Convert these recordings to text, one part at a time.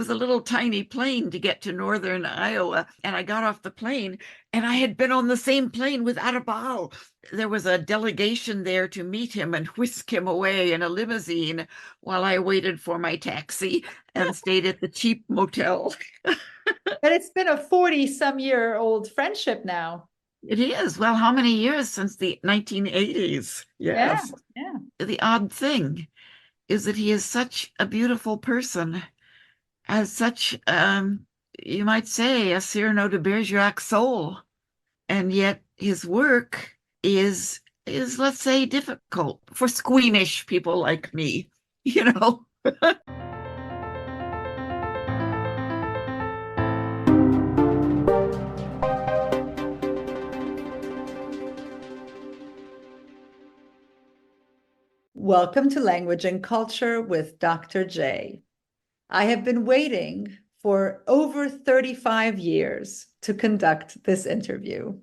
was a little tiny plane to get to northern Iowa. And I got off the plane, and I had been on the same plane with Arrabal. There was a delegation there to meet him and whisk him away in a limousine while I waited for my taxi and stayed at the cheap motel. But it's been a 40-some-year-old friendship now. It is. Well, how many years since the 1980s? Yeah, Yes. yeah. The odd thing is that he is such a beautiful person, has such, you might say, a Cyrano de Bergerac soul, and yet his work is let's say difficult for squeamish people like me, you know. Welcome to Language and Culture with Dr. J. I have been waiting for over 35 years to conduct this interview.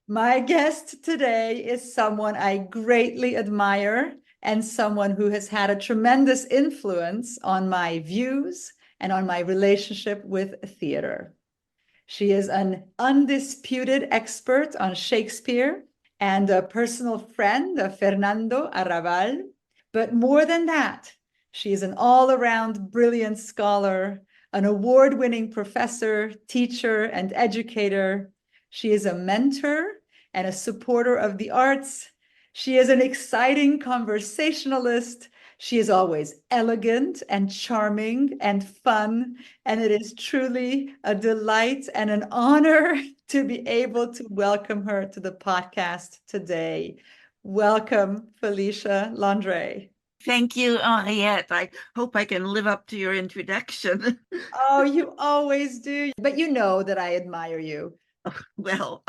My guest today is someone I greatly admire and someone who has had a tremendous influence on my views and on my relationship with theater. She is an undisputed expert on Shakespeare and a personal friend of Fernando Arrabal. But more than that, she is an all-around brilliant scholar, an award-winning professor, teacher, and educator. She is a mentor and a supporter of the arts. She is an exciting conversationalist. She is always elegant and charming and fun, and it is truly a delight and an honor to be able to welcome her to the podcast today. Welcome, Felicia Londré. Thank you, Henriette. I hope I can live up to your introduction. Oh, you always do. But you know that I admire you. Well,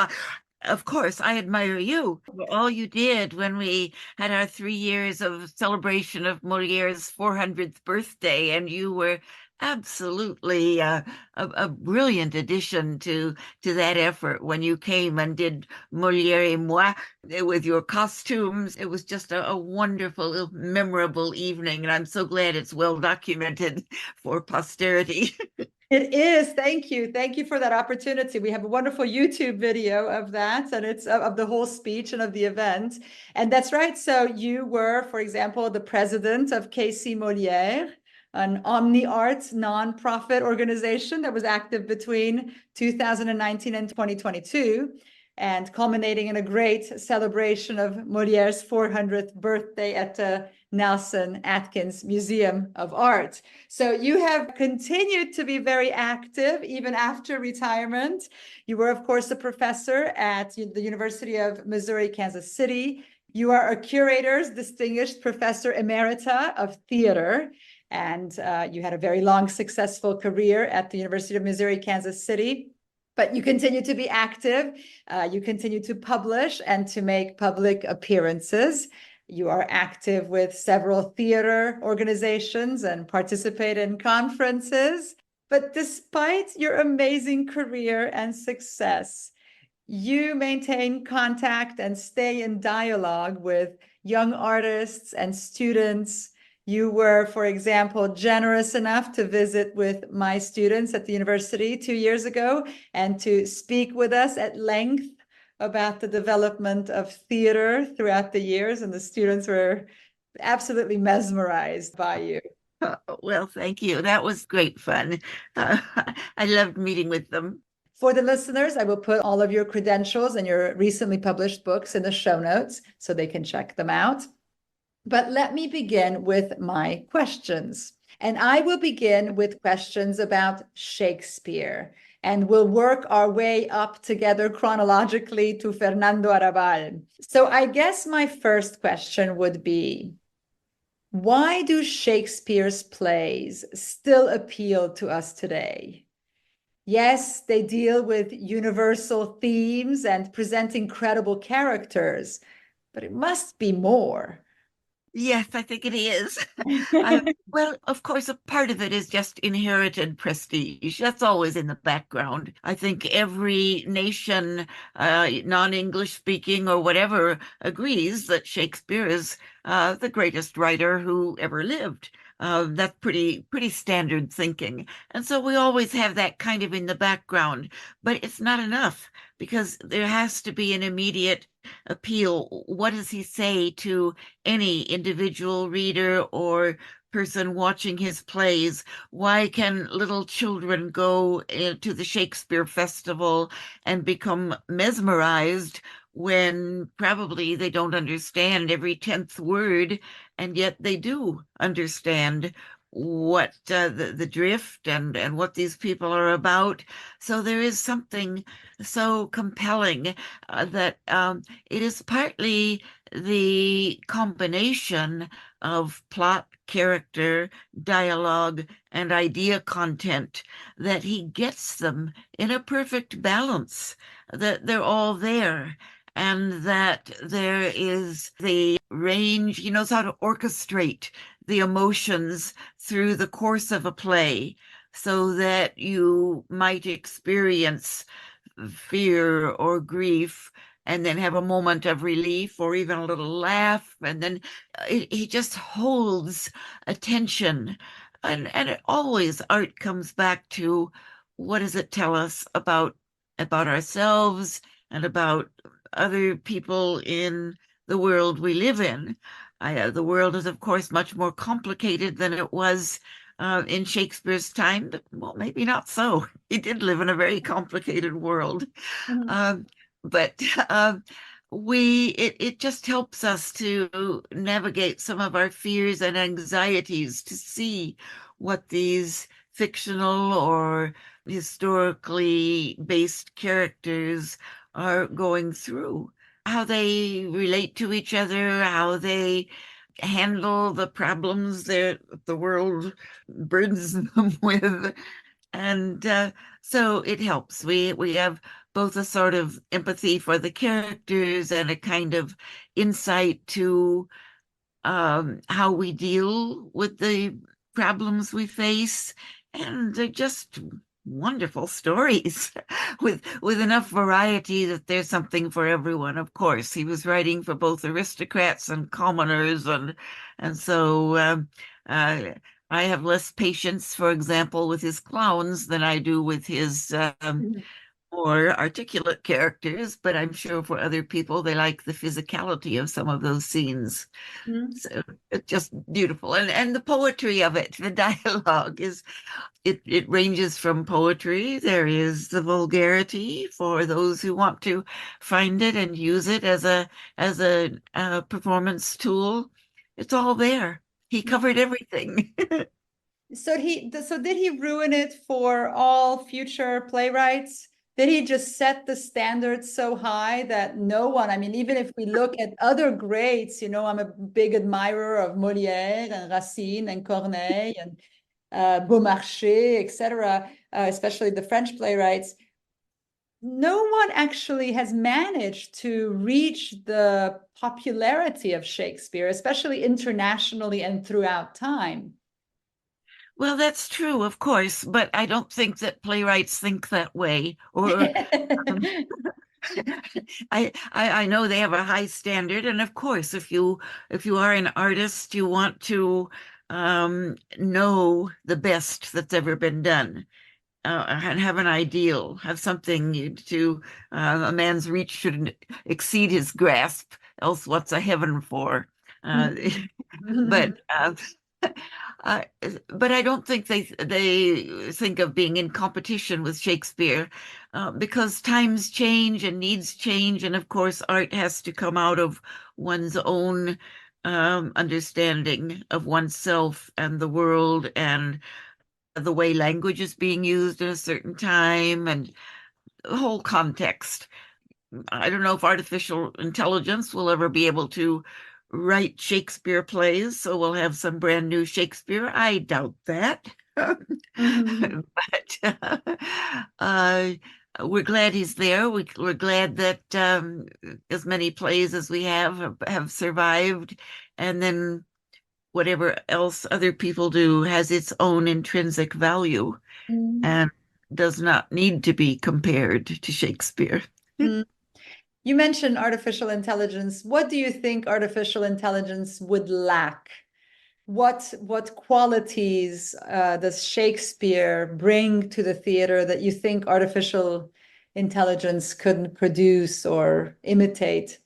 of course, I admire you for all you did when we had our 3 years of celebration of Moliere's 400th birthday, and you were absolutely a brilliant addition to that effort when you came and did Moliere et moi with your costumes. It was just a wonderful, memorable evening, and I'm so glad it's well documented for posterity. It is. Thank you. Thank you for that opportunity. We have a wonderful YouTube video of that, and it's of the whole speech and of the event. And that's right. So you were, for example, the president of KC Moliere, an omni-art nonprofit organization that was active between 2019 and 2022, and culminating in a great celebration of Moliere's 400th birthday at the Nelson Atkins Museum of Art. So you have continued to be very active even after retirement. You were, of course, a professor at the University of Missouri, Kansas City. You are a curator's distinguished professor emerita of theater, and you had a very long, successful career at the University of Missouri, Kansas City. But you continue to be active. You continue to publish and to make public appearances. You are active with several theater organizations and participate in conferences. But despite your amazing career and success, you maintain contact and stay in dialogue with young artists and students. You were, for example, generous enough to visit with my students at the university 2 years ago and to speak with us at length about the development of theater throughout the years, and the students were absolutely mesmerized by you. Oh, well, thank you. That was great fun. Uh, I loved meeting with them. For the listeners, I will put all of your credentials and your recently published books in the show notes so they can check them out. But let me begin with my questions. And I will begin with questions about Shakespeare, and we'll work our way up together chronologically to Fernando Arrabal. So I guess my first question would be, why do Shakespeare's plays still appeal to us today? Yes, they deal with universal themes and present incredible characters, but it must be more. Yes, I think it is. Well, of course, a part of it is just inherited prestige. That's always in the background. I think every nation, non-English speaking or whatever, agrees that Shakespeare is the greatest writer who ever lived. That's pretty standard thinking. And so we always have that kind of in the background, but it's not enough because there has to be an immediate appeal. What does he say to any individual reader or person watching his plays? Why can little children go to the Shakespeare Festival and become mesmerized when probably they don't understand every 10th word, and yet they do understand what the drift and what these people are about. So there is something so compelling that it is partly the combination of plot, character, dialogue, and idea content that he gets them in a perfect balance, that they're all there, and that there is the range. He knows how to orchestrate the emotions through the course of a play so that you might experience fear or grief and then have a moment of relief or even a little laugh, and then he just holds attention. And it always, art comes back to what does it tell us about ourselves and about other people in the world we live in. The world is, of course, much more complicated than it was in Shakespeare's time, but well, maybe not so. He did live in a very complicated world. Mhm. Um, but it just helps us to navigate some of our fears and anxieties to see what these fictional or historically based characters are going through, how they relate to each other, how they handle the problems that the world burdens them with. And so it helps. We have both a sort of empathy for the characters and a kind of insight to how we deal with the problems we face, and they're just wonderful stories with enough variety that there's something for everyone. Of course, he was writing for both aristocrats and commoners, and so uh, I have less patience, for example, with his clowns than I do with his Mhm. more articulate characters, but I'm sure for other people they like the physicality of some of those scenes. Mhm. So it's just beautiful. And the poetry of it, the dialogue is, it ranges from poetry. There is the vulgarity for those who want to find it and use it as a performance tool. It's all there. He covered everything. So did he ruin it for all future playwrights? Did he just set the standards so high that no one, I mean, even if we look at other greats, I'm a big admirer of Molière and Racine and Corneille and Beaumarchais, etc., especially the French playwrights. No one actually has managed to reach the popularity of Shakespeare, especially internationally and throughout time. Well, that's true, of course, but I don't think that playwrights think that way. Or um, I know they have a high standard, and of course, if you are an artist, you want to know the best that's ever been done, and have an ideal, have something to a man's reach should exceed his grasp, else what's a heaven for? Uh, but uh, but I don't think they think of being in competition with Shakespeare, because times change and needs change, and of course art has to come out of one's own understanding of oneself and the world and the way language is being used in a certain time and the whole context. I don't know if artificial intelligence will ever be able to write Shakespeare plays, so we'll have some brand new Shakespeare. I doubt that. Mhm. But uh, we're glad he's there. We're glad that as many plays as we have survived, and then whatever else other people do has its own intrinsic value Mhm. and does not need to be compared to Shakespeare. Mhm. You mentioned artificial intelligence. What do you think artificial intelligence would lack? what qualities does Shakespeare bring to the theater that you think artificial intelligence couldn't produce or imitate?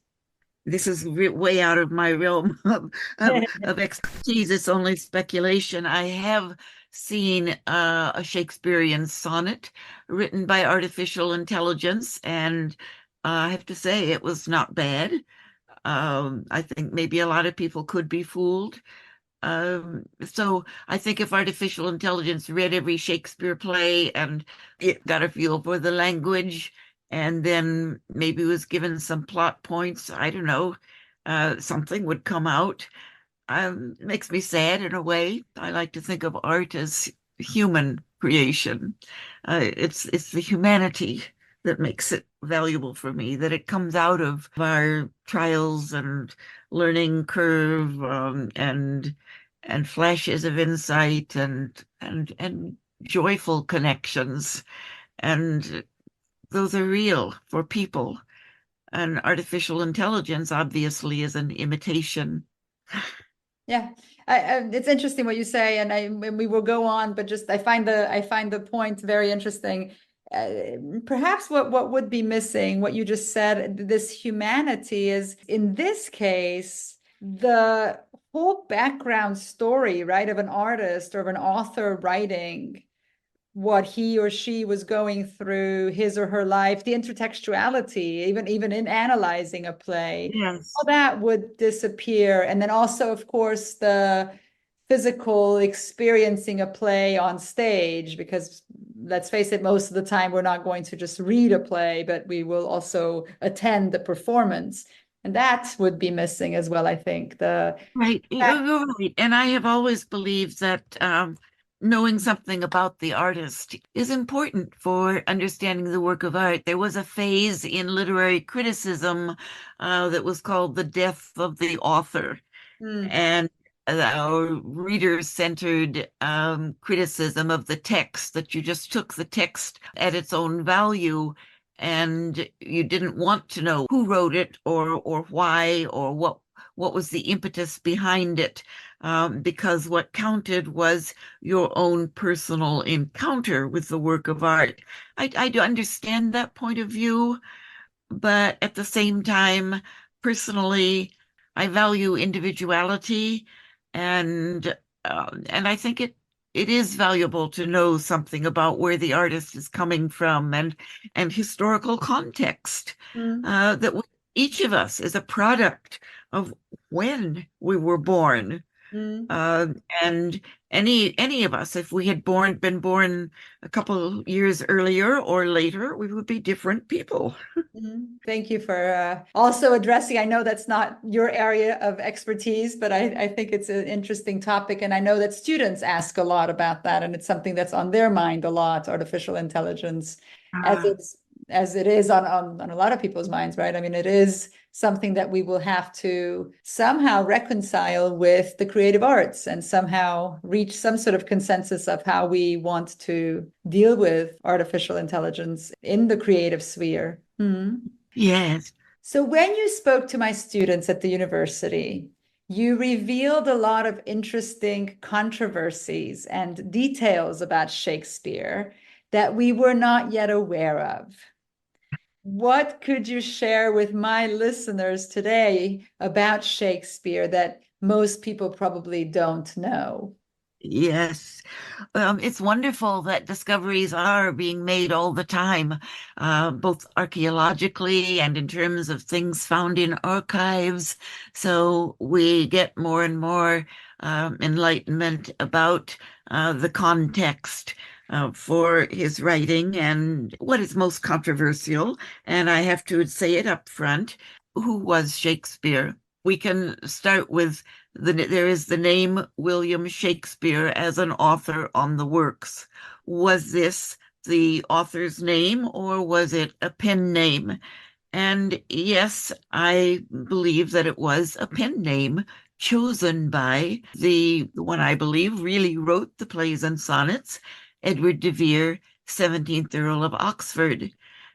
This is way out of my realm of expertise. It's only speculation. I have seen a Shakespearean sonnet written by artificial intelligence, and I have to say it was not bad. I think maybe a lot of people could be fooled. So I think if artificial intelligence read every Shakespeare play and it got a feel for the language and then maybe was given some plot points, I don't know, something would come out. It makes me sad in a way. I like to think of art as human creation. It's the humanity that makes it valuable for me, that it comes out of our trials and learning curve, and flashes of insight and joyful connections. And those are real for people. And artificial intelligence obviously is an imitation. Yeah, it's interesting what you say, and we will go on, but just I find the point very interesting. Perhaps what would be missing, what you just said, this humanity is in this case the whole background story, right, of an artist or of an author writing what he or she was going through, his or her life, the intertextuality, even in analyzing a play, Yes. all that would disappear. And then also, of course, the physical experiencing a play on stage, because let's face it, most of the time we're not going to just read a play, but we will also attend the performance. And that would be missing as well, I think. The Right, you're right. And I have always believed that knowing something about the artist is important for understanding the work of art. There was a phase in literary criticism that was called the death of the author. Mm, And our reader-centered criticism of the text, that you just took the text at its own value and you didn't want to know who wrote it or why or what was the impetus behind it, because what counted was your own personal encounter with the work of art. I do understand that point of view, but at the same time, personally, I value individuality, and I think it is valuable to know something about where the artist is coming from and historical context. mm, That each of us is a product of when we were born. mm. Uh, and any of us, if we had been born a couple years earlier or later, we would be different people. Thank you for also addressing. I know that's not your area of expertise, but I think it's an interesting topic. And I know that students ask a lot about that, and it's something that's on their mind a lot, artificial intelligence, as Uh, it's as it is on a lot of people's minds, right? I mean, it is something that we will have to somehow reconcile with the creative arts and somehow reach some sort of consensus of how we want to deal with artificial intelligence in the creative sphere. Hmm. yes. So, when you spoke to my students at the university, you revealed a lot of interesting controversies and details about Shakespeare that we were not yet aware of. What could you share with my listeners today about Shakespeare that most people probably don't know? Yes. It's wonderful that discoveries are being made all the time, both archaeologically and in terms of things found in archives. So we get more and more enlightenment about the context for his writing and what is most controversial. And I have to say it up front, who was Shakespeare? We can start with there is the name William Shakespeare as an author on the works. Was this the author's name or was it a pen name? And yes, I believe that it was a pen name chosen by the one I believe really wrote the plays and sonnets, Edward de Vere, 17th Earl of Oxford.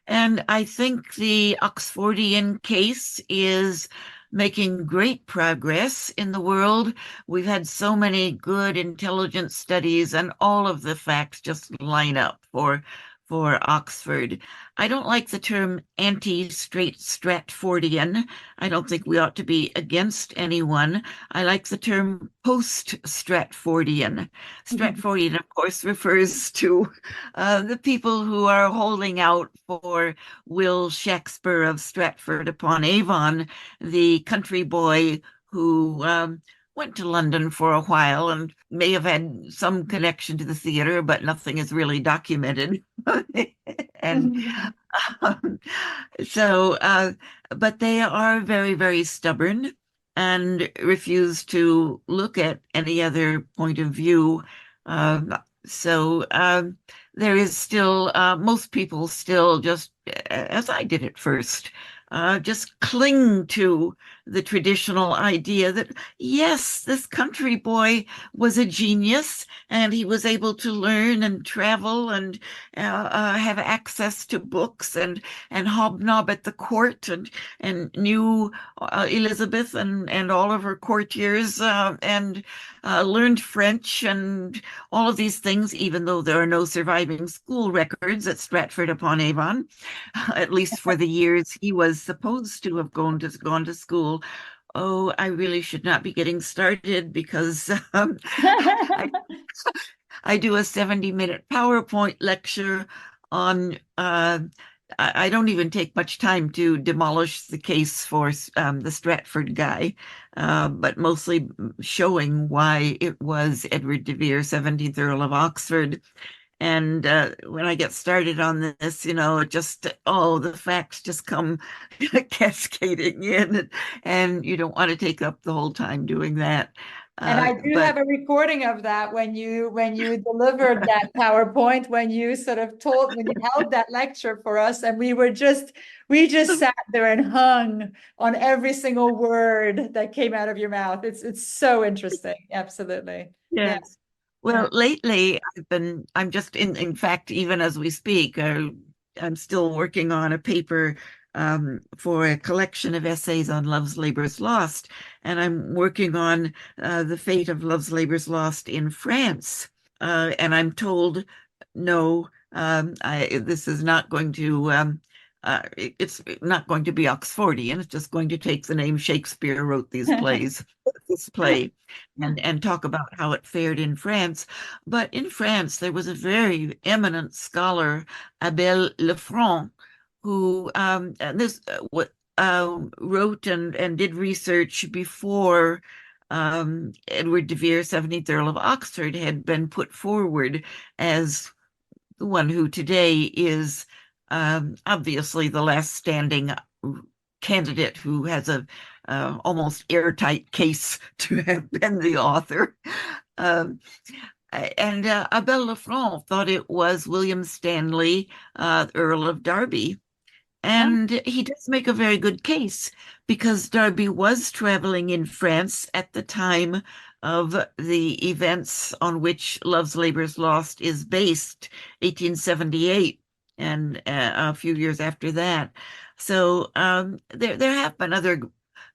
And I think the Oxfordian case is making great progress in the world. We've had so many good intelligence studies, and all of the facts just line up for Oxford. I don't like the term anti-straight Stratfordian. I don't think we ought to be against anyone. I like the term post-Stratfordian. Stratfordian, of course, refers to the people who are holding out for Will Shakespeare of Stratford-upon-Avon, the country boy who went to London for a while and may have had some connection to the theater, but nothing is really documented. And um, so, but they are very, very stubborn and refuse to look at any other point of view. Um, so there is still, most people still just, as I did at first, just cling to the traditional idea that, yes, this country boy was a genius and he was able to learn and travel and have access to books and hobnob at the court and knew Elizabeth and all of her courtiers and learned French and all of these things, even though there are no surviving school records at Stratford-upon-Avon, at least for the years he was supposed to have gone to school. Oh, I really should not be getting started because I I do a 70-minute PowerPoint lecture on I don't even take much time to demolish the case for the Stratford guy, but mostly showing why it was Edward de Vere, 17th Earl of Oxford. And when I get started on this, it just, oh, the facts just come cascading in, and you don't want to take up the whole time doing that. And I do But have a recording of that when you delivered that PowerPoint, when you sort of when you held that lecture for us, and we just sat there and hung on every single word that came out of your mouth. It's so interesting. Absolutely. Yeah. yes. Yeah. Well, lately I'm just in fact, even as we speak, I'm still working on a paper for a collection of essays on Love's Labour's Lost, and I'm working on the fate of Love's Labour's Lost in France. And I'm told, no, this is not going to, it's not going to be Oxfordian. It's just going to take the name Shakespeare wrote these plays, this play, and talk about how it fared in France. But in France, there was a very eminent scholar, Abel Lefranc, who wrote and did research before Edward de Vere, 17th Earl of Oxford, had been put forward as the one who today is obviously the last standing candidate who has a almost airtight case to have been the author. Um, and Abel Lefranc thought it was William Stanley, Earl of Derby. And he does make a very good case because Derby was traveling in France at the time of the events on which Love's Labour's Lost is based, 1878, and a few years after that. So there have been other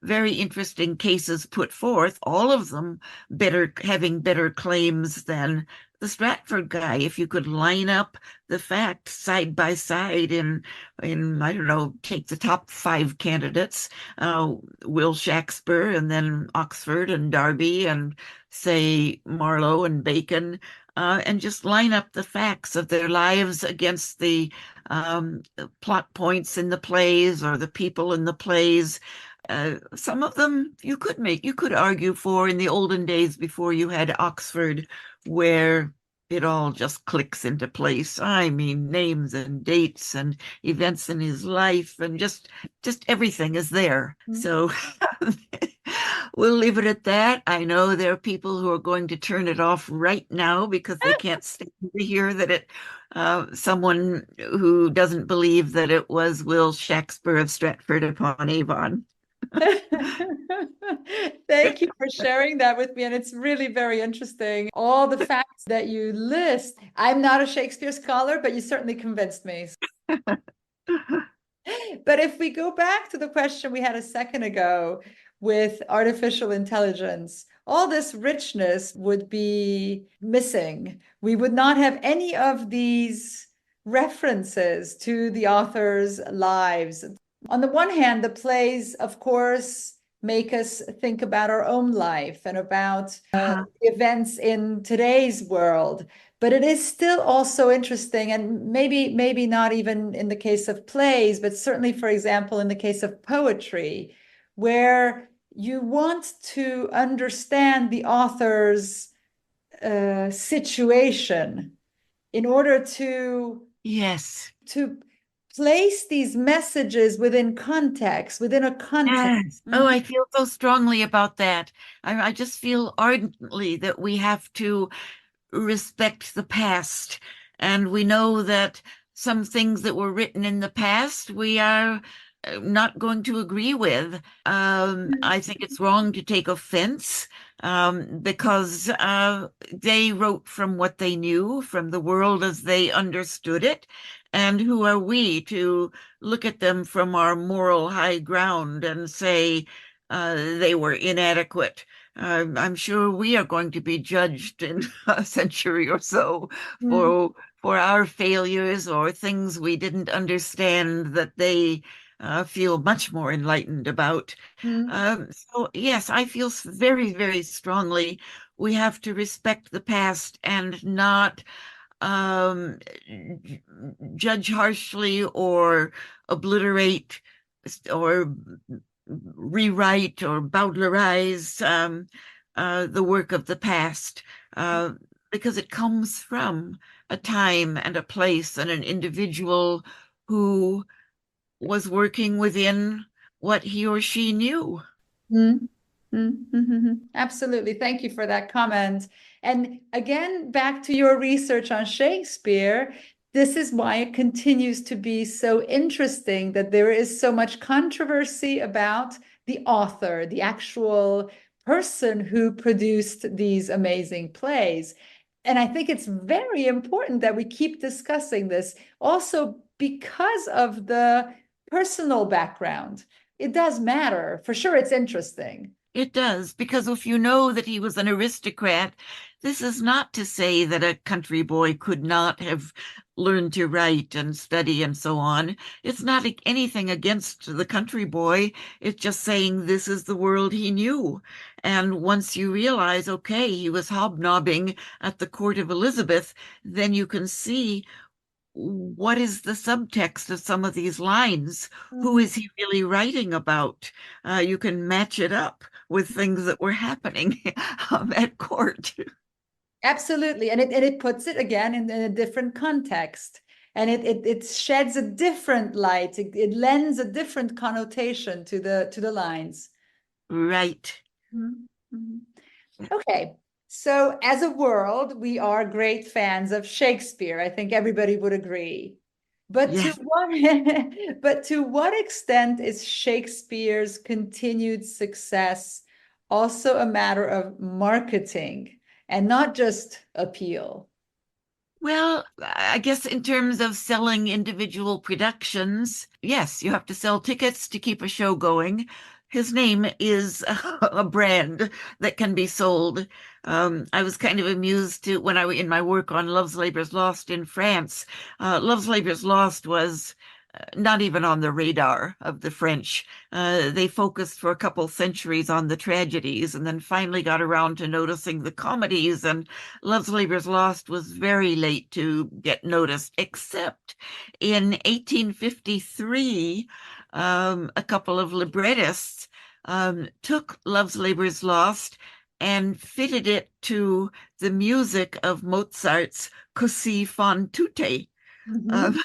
very interesting cases put forth, all of them having better claims than the Stratford guy. If you could line up the facts side by side in I don't know, take the top five candidates, Will Shakespeare and then Oxford and Derby and say Marlowe and Bacon, and just line up the facts of their lives against the plot points in the plays or the people in the plays. Some of them you could argue for in the olden days before you had Oxford, where it all just clicks into place. I mean, names and dates and events in his life and just everything is there. So we'll leave it at that. I know there are people who are going to turn it off right now because they can't stand to hear that someone who doesn't believe that it was Will Shakespeare of Stratford-upon-Avon. Thank you for sharing that with me. And it's really very interesting. All the facts that you list. I'm not a Shakespeare scholar, but you certainly convinced me. But if we go back to the question we had a second ago, with artificial intelligence, all this richness would be missing. We would not have any of these references to the author's lives. On the one hand, the plays, of course, make us think about our own life and about Uh-huh. events in today's world. But it is still also interesting, and maybe not even in the case of plays, but certainly, for example, in the case of poetry, where you want to understand the author's situation in order Yes. to place these messages within context, within a context. Yes. Oh, Mhm. I feel so strongly about that. I just feel ardently that we have to respect the past. And we know that some things that were written in the past we are not going to agree with. I think it's wrong to take offense because they wrote from what they knew, from the world as they understood it. And who are we to look at them from our moral high ground and say they were inadequate? I'm sure we are going to be judged in a century or so Mhm. for our failures or things we didn't understand that they feel much more enlightened about. Mhm. So yes, I feel very, very strongly we have to respect the past and not um, judge harshly or obliterate or rewrite or bowdlerize the work of the past uh, because it comes from a time and a place and an individual who was working within what he or she knew. Mhm. Absolutely. Thank you for that comment. And again, back to your research on Shakespeare, this is why it continues to be so interesting that there is so much controversy about the author, the actual person who produced these amazing plays. And I think it's very important that we keep discussing this also because of the personal background. It does matter. For sure, it's interesting. It does, because if you know that he was an aristocrat, this is not to say that a country boy could not have learned to write and study and so on. It's not anything against the country boy. It's just saying this is the world he knew. And once you realize, okay, he was hobnobbing at the court of Elizabeth, then you can see what is the subtext of some of these lines? Who Mhm. is he really writing about? You can match it up with things that were happening at court. Absolutely. And it puts it again in a different context. And it sheds a different light. It lends a different connotation to the lines. Right. Mhm. Mhm. Okay. So as a world, we are great fans of Shakespeare. I think everybody would agree. But to Yes. what but to what extent is Shakespeare's continued success also a matter of marketing and not just appeal? Well, I guess in terms of selling individual productions, yes, you have to sell tickets to keep a show going. His name is a brand that can be sold. I was kind of amused to when I was in my work on Love's Labour's Lost in France. Love's Labour's Lost was not even on the radar of the French. They focused for a couple centuries on the tragedies and then finally got around to noticing the comedies. And Love's Labour's Lost was very late to get noticed, except in 1853, a couple of librettists took Love's Labour's Lost and fitted it to the music of Mozart's Così fan tutte. Mhm.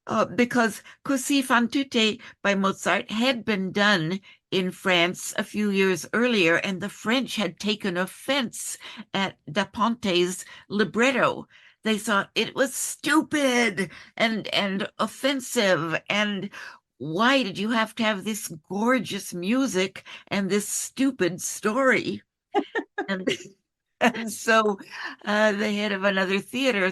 Um, because Così fan tutte by Mozart had been done in France a few years earlier, and the French had taken offense at Da Ponte's libretto. They thought it was stupid and offensive, and why did you have to have this gorgeous music and this stupid story? And And so the head of another theater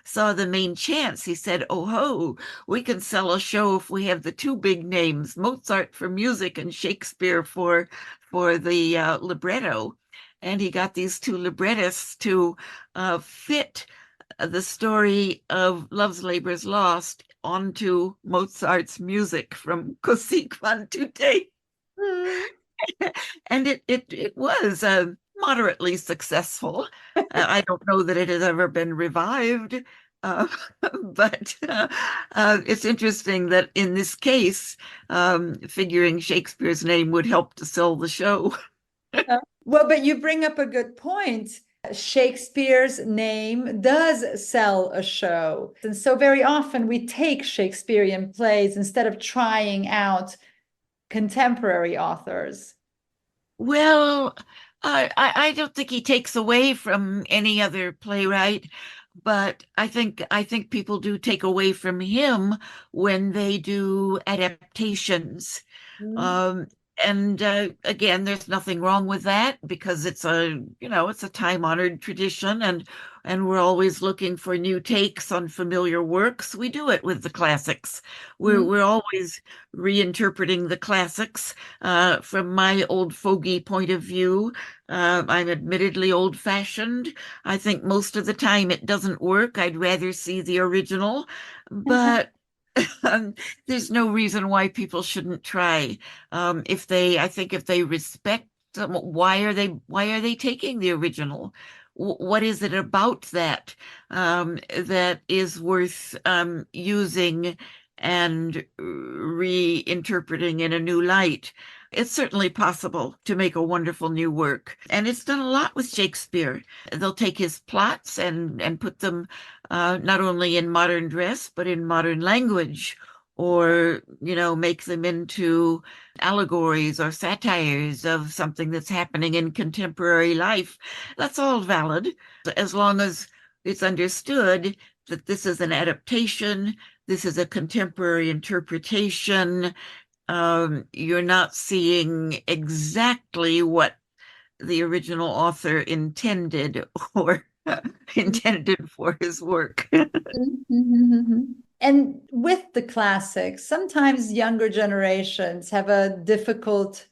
saw the main chance. He said, "Oh ho, we can sell a show if we have the two big names, Mozart for music and Shakespeare for the libretto." And he got these two librettists to fit the story of Love's Labour's Lost onto Mozart's music from Così fan tutte. And it was moderately successful. I don't know that it has ever been revived, uh, but it's interesting that in this case, figuring Shakespeare's name would help to sell the show. Well, but you bring up a good point. Shakespeare's name does sell a show. And so very often we take Shakespearean plays instead of trying out contemporary authors. Well, I don't think he takes away from any other playwright, but I think people do take away from him when they do adaptations. Mm. Um, and again, there's nothing wrong with that because it's a time-honored tradition, and we're always looking for new takes on familiar works. We do it with the classics. We're always reinterpreting the classics. From my old fogey point of view, I'm admittedly old-fashioned. I think most of the time it doesn't work. I'd rather see the original, but um, there's no reason why people shouldn't try. I think if they respect them, why are they taking the original? What is it about that that is worth using and reinterpreting in a new light? It's certainly possible to make a wonderful new work, and it's done a lot with Shakespeare. They'll take his plots and put them not only in modern dress, but in modern language, or, make them into allegories or satires of something that's happening in contemporary life. That's all valid, as long as it's understood that this is an adaptation, this is a contemporary interpretation. You're not seeing exactly what the original author intended or intended for his work. Mhm. And with the classics, sometimes younger generations have a difficult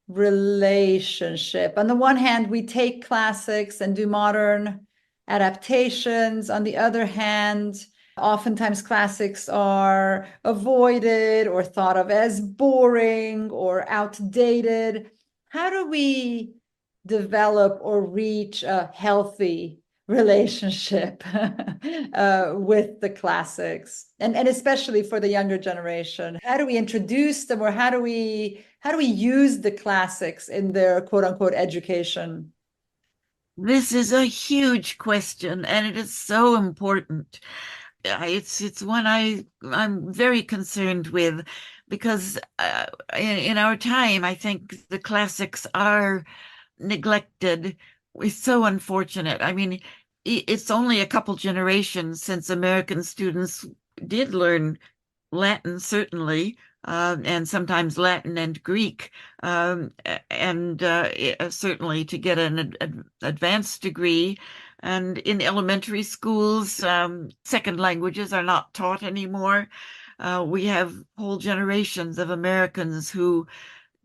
relationship. On the one hand, we take classics and do modern adaptations. On the other hand, oftentimes classics are avoided or thought of as boring or outdated. How do we develop or reach a healthy relationship with the classics, and especially for the younger generation? How do we introduce them, or how do we use the classics in their quote unquote education? This is a huge question, and it is so important. It's one I'm very concerned with because in our time, I think the classics are neglected. It's so unfortunate. I mean, it's only a couple generations since American students did learn Latin, certainly, and sometimes Latin and Greek, and certainly to get an advanced degree. And in elementary schools, second languages are not taught anymore. We have whole generations of Americans who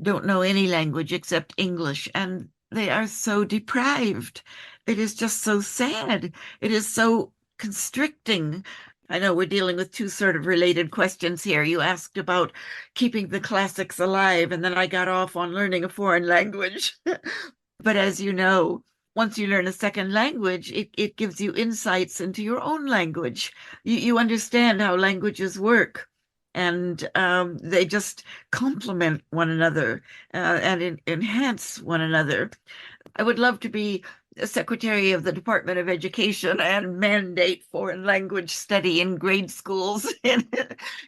don't know any language except English, and they are so deprived. It is just so sad. It is so constricting. I know we're dealing with two sort of related questions here. You asked about keeping the classics alive, and then I got off on learning a foreign language. But as you know, once you learn a second language, it gives you insights into your own language. You understand how languages work, and they just complement one another and enhance one another. I would love to be a Secretary of the Department of Education and mandate foreign language study in grade schools in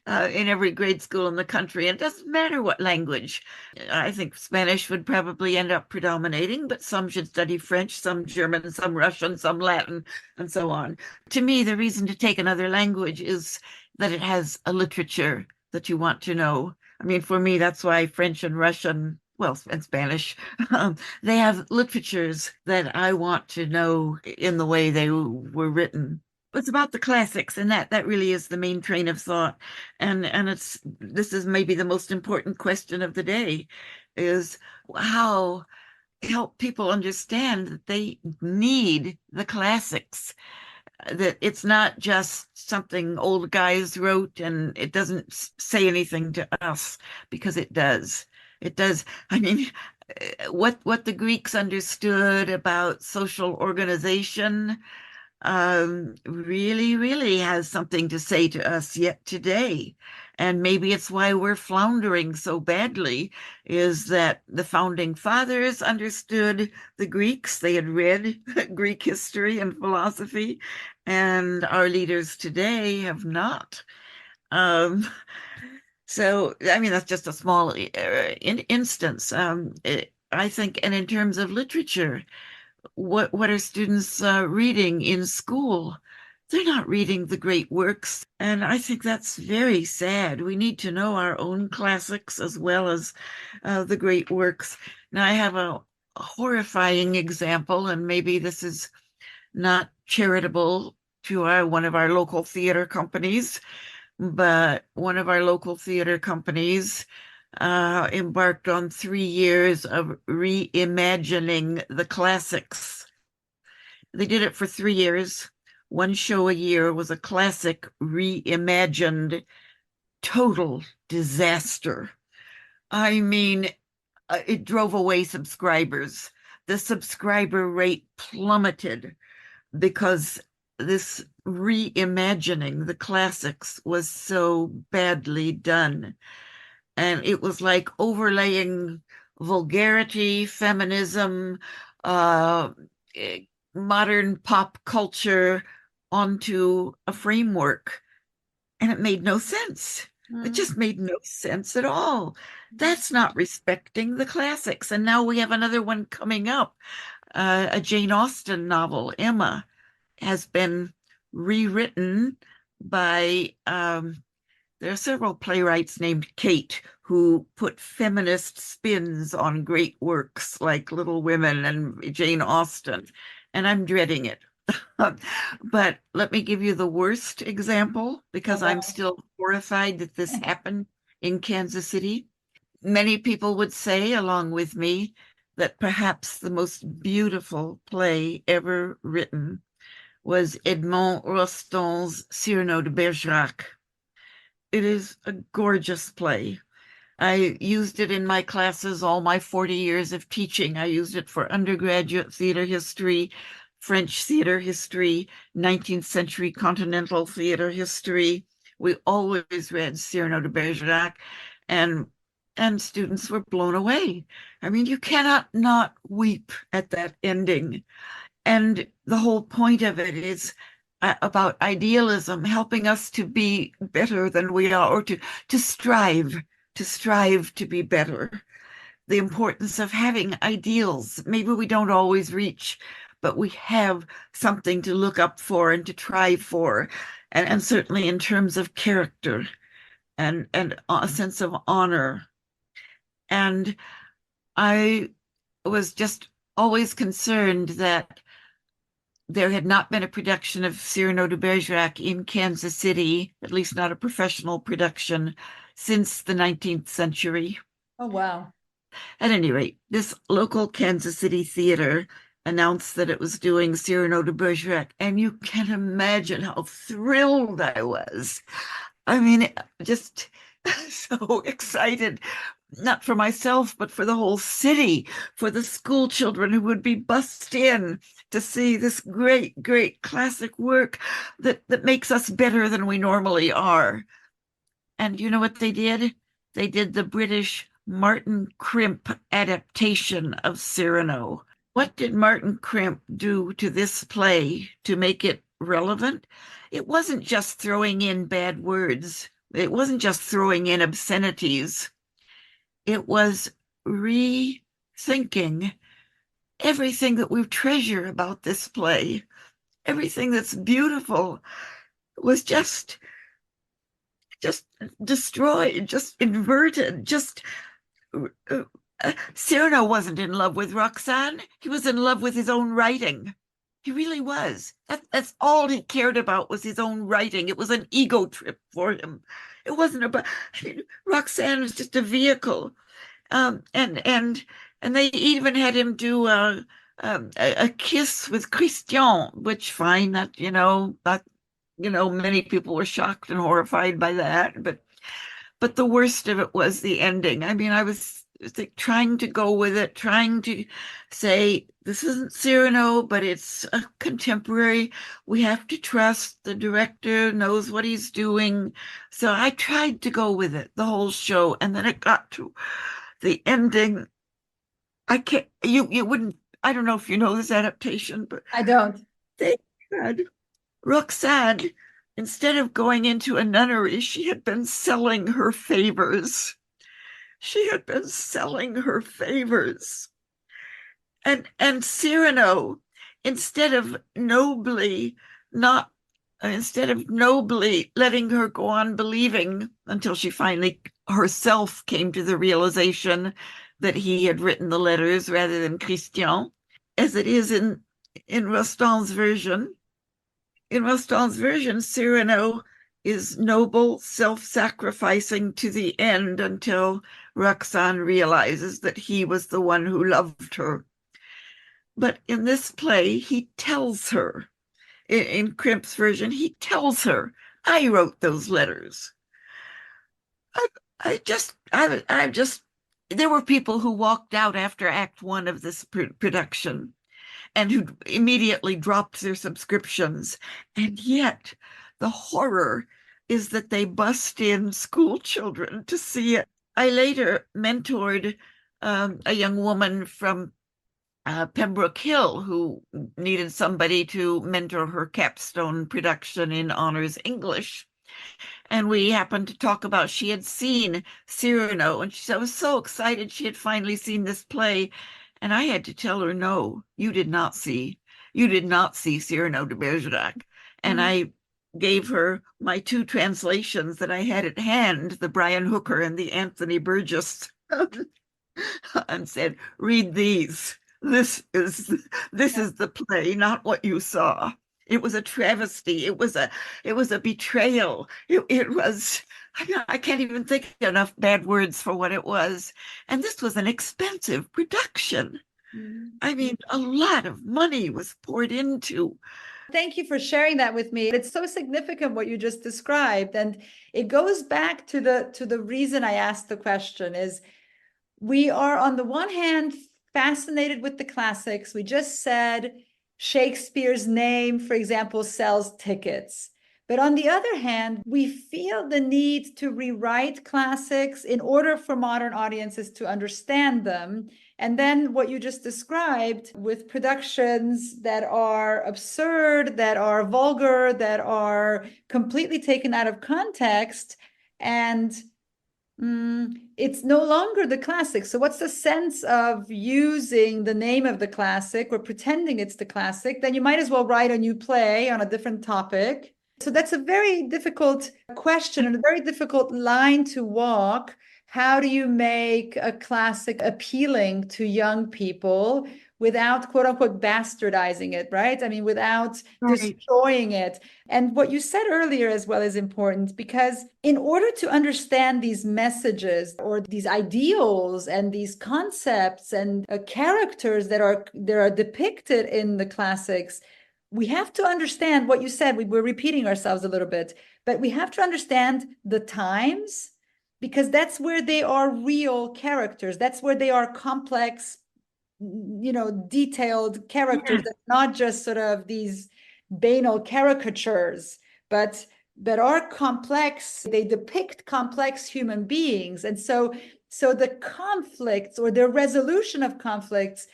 every grade school in the country. And it doesn't matter what language. I think Spanish would probably end up predominating, but some should study French, some German, some Russian, some Latin, and so on. To me, the reason to take another language is that it has a literature that you want to know. I mean, for me, that's why French and Russian, well, and Spanish. They have literatures that I want to know in the way they were written. It's about the classics, and that really is the main train of thought. And it's this is maybe the most important question of the day, is how help people understand that they need the classics, that it's not just something old guys wrote and it doesn't say anything to us, because it does. It does. I mean, what the Greeks understood about social organization really, really has something to say to us yet today. And maybe it's why we're floundering so badly, is that the founding fathers understood the Greeks. They had read Greek history and philosophy, and our leaders today have not. Um, so, I mean, that's just a small instance. I think, and in terms of literature, what are students reading in school? They're not reading the great works, and I think that's very sad. We need to know our own classics as well as the great works. Now, I have a horrifying example, and maybe this is not charitable to one of our local theater companies, but one of our local theater companies embarked on 3 years of reimagining the classics. They did it for 3 years. One show a year was a classic reimagined, total disaster. I mean, it drove away subscribers. The subscriber rate plummeted because this reimagining the classics was so badly done. And it was like overlaying vulgarity, feminism, uh, eh, modern pop culture onto a framework. And it made no sense. It Mm. just made no sense at all. That's not respecting the classics. And now we have another one coming up. A Jane Austen novel, Emma, has been rewritten by there are several playwrights named Kate who put feminist spins on great works like Little Women and Jane Austen, and I'm dreading it. But let me give you the worst example, Oh, because I'm wow. still horrified that this happened in Kansas City. Many people would say, along with me, that perhaps the most beautiful play ever written was Edmond Rostand's Cyrano de Bergerac. It is a gorgeous play. I used it in my classes all my 40 years of teaching. I used it for undergraduate theater history, French theater history, 19th century continental theater history. We always read Cyrano de Bergerac, and students were blown away. I mean, you cannot not weep at that ending. And the whole point of it is about idealism, helping us to be better than we are, or to strive, to strive to be better. The importance of having ideals. Maybe we don't always reach, but we have something to look up for and to try for. And certainly in terms of character and a sense of honor. And I was just always concerned that there had not been a production of Cyrano de Bergerac in Kansas City, at least not a professional production, since the 19th century. Oh, wow. At any rate, this local Kansas City theater announced that it was doing Cyrano de Bergerac, and you can imagine how thrilled I was. I mean, just so excited, not for myself, but for the whole city, for the school children who would be bussed in to see this great, great classic work that makes us better than we normally are. And you know what they did? They did the British Martin Crimp adaptation of Cyrano. What did Martin Crimp do to this play to make it relevant? It wasn't just throwing in bad words. It wasn't just throwing in obscenities. It was rethinking everything that we treasure about this play. Everything that's beautiful was just destroyed, just inverted, just Cyrano wasn't in love with Roxanne. He was in love with his own writing. He really was. That's all he cared about was his own writing. It was an ego trip for him. It wasn't about, I mean, Roxanne was just a vehicle. And they even had him do a kiss with Christian, which fine, that, many people were shocked and horrified by that, but the worst of it was the ending. I mean, I was like, trying to go with it, trying to say, this isn't Cyrano, but it's a contemporary. We have to trust the director knows what he's doing. So I tried to go with it the whole show. And then it got to the ending. I can't, you wouldn't, I don't know if you know this adaptation, but I don't. they had Roxanne, instead of going into a nunnery, she had been selling her favors. She had been selling her favors. And Cyrano, instead of nobly not instead of nobly letting her go on believing until she finally herself came to the realization that he had written the letters rather than Christian, as it is in Rostand's version. In Rostand's version, Cyrano is noble, self-sacrificing to the end until Roxane realizes that he was the one who loved her. But in this play, he tells her, in Crimp's version, he tells her, I wrote those letters. I, I just, there were people who walked out after Act One of this production and who immediately dropped their subscriptions. And yet, the horror is that they bust in school children to see it. I later mentored a young woman from Pembroke Hill who needed somebody to mentor her capstone production in honors English. And we happened to talk about she had seen Cyrano, and she was so excited she had finally seen this play. And I had to tell her, no, you did not see Cyrano de Bergerac. And I gave her my two translations that I had at hand, the Brian Hooker and the Anthony Burgess, and said, read these. This is the play, not what you saw. It was a travesty. It was a betrayal. It was, I can't even think enough bad words for what it was. And this was an expensive production. I mean, a lot of money was poured into. Thank you for sharing that with me. It's so significant what you just described. And it goes back to the reason I asked the question is we are on the one hand fascinated with the classics. We just said Shakespeare's name, for example, sells tickets. But on the other hand, we feel the need to rewrite classics in order for modern audiences to understand them. And then what you just described with productions that are absurd, that are vulgar, that are completely taken out of context, and it's no longer the classic. So what's the sense of using the name of the classic or pretending it's the classic? Then you might as well write a new play on a different topic. So that's a very difficult question and a very difficult line to walk. How do you make a classic appealing to young people without, quote unquote, bastardizing it, right? I mean, without destroying it. And what you said earlier as well is important, because in order to understand these messages or these ideals and these concepts and characters that are depicted in the classics, we have to understand what you said. We're repeating ourselves a little bit, but we have to understand the times, because that's where they are real characters. That's where they are complex, detailed characters, that not just sort of these banal caricatures, but that are complex. They depict complex human beings. And so the conflicts or the resolution of conflicts